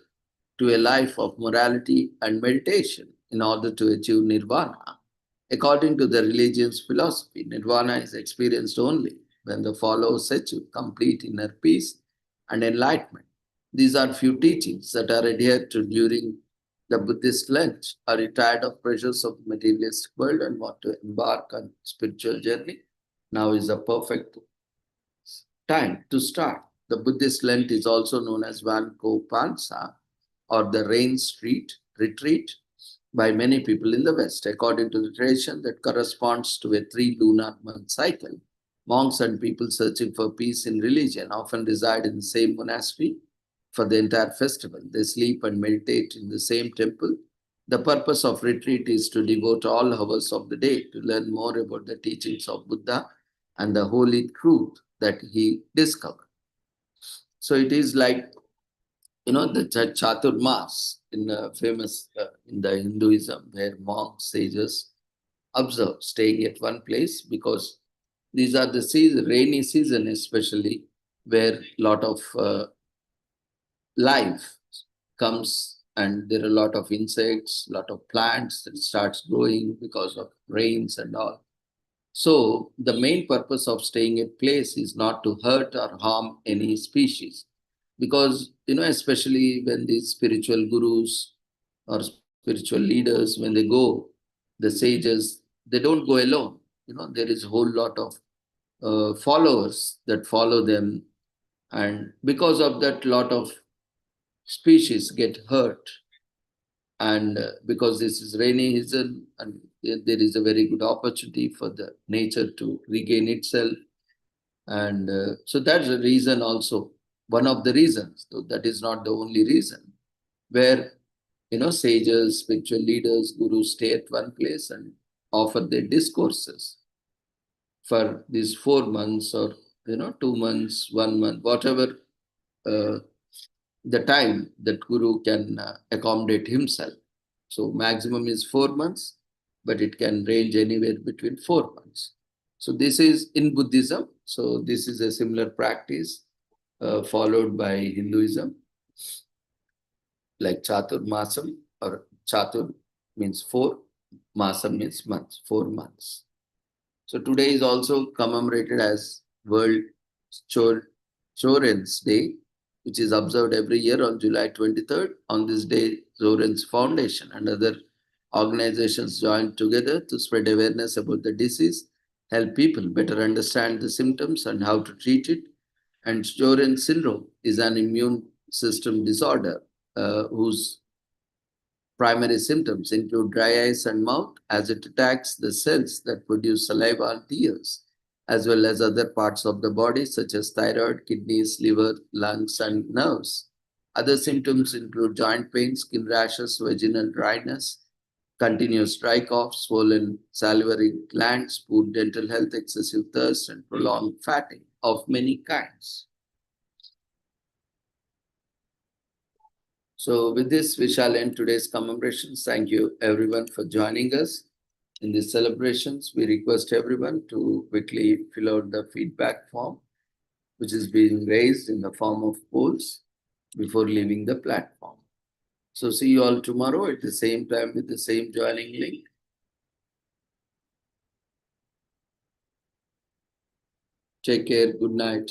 to a life of morality and meditation in order to achieve nirvana. According to the religion's philosophy, nirvana is experienced only when the followers achieve complete inner peace and enlightenment. These are few teachings that are adhered to during the Buddhist Lent. Are you tired of pressures of the materialistic world and want to embark on spiritual journey? Now is the perfect time to start. The Buddhist Lent is also known as Van Ko Pansa or the Rain Street Retreat by many people in the West. According to the tradition that corresponds to a 3 lunar month cycle, monks and people searching for peace in religion often reside in the same monastery for the entire festival. They sleep and meditate in the same temple. The purpose of retreat is to devote all hours of the day to learn more about the teachings of Buddha and the holy truth that he discovered. So it is like, the Chaturmas in famous in the Hinduism, where monks, sages observe staying at one place, because these are the season, rainy season especially, where a lot of life comes and there are a lot of insects, a lot of plants that starts growing because of rains and all. So the main purpose of staying at place is not to hurt or harm any species, because especially when these spiritual gurus or spiritual leaders, when they go, the sages, they don't go alone. There is a whole lot of followers that follow them, and because of that, lot of species get hurt. And because this is rainy season, and there is a very good opportunity for the nature to regain itself. And so that's the reason also, one of the reasons, though that is not the only reason, where sages, spiritual leaders, gurus stay at one place and offer their discourses for these 4 months, or 2 months, 1 month, whatever the time that guru can accommodate himself. So maximum is 4 months, but it can range anywhere between 4 months. So this is in Buddhism. So this is a similar practice followed by Hinduism, like Chatur Masam, or Chatur means 4, Masam means months, 4 months. So today is also commemorated as World Children's Day, which is observed every year on July 23rd. On this day, Zoren's Foundation and other organizations join together to spread awareness about the disease, help people better understand the symptoms and how to treat it. And Sjögren's syndrome is an immune system disorder whose Primary symptoms include dry eyes and mouth as it attacks the cells that produce saliva and tears, as well as other parts of the body such as thyroid, kidneys, liver, lungs, and nerves. Other symptoms include joint pain, skin rashes, vaginal dryness, continuous dry cough, swollen salivary glands, poor dental health, excessive thirst, and prolonged fatting of many kinds. So with this, we shall end today's commemorations. Thank you everyone for joining us in these celebrations. We request everyone to quickly fill out the feedback form, which is being raised in the form of polls before leaving the platform. So see you all tomorrow at the same time with the same joining link. Take care. Good night.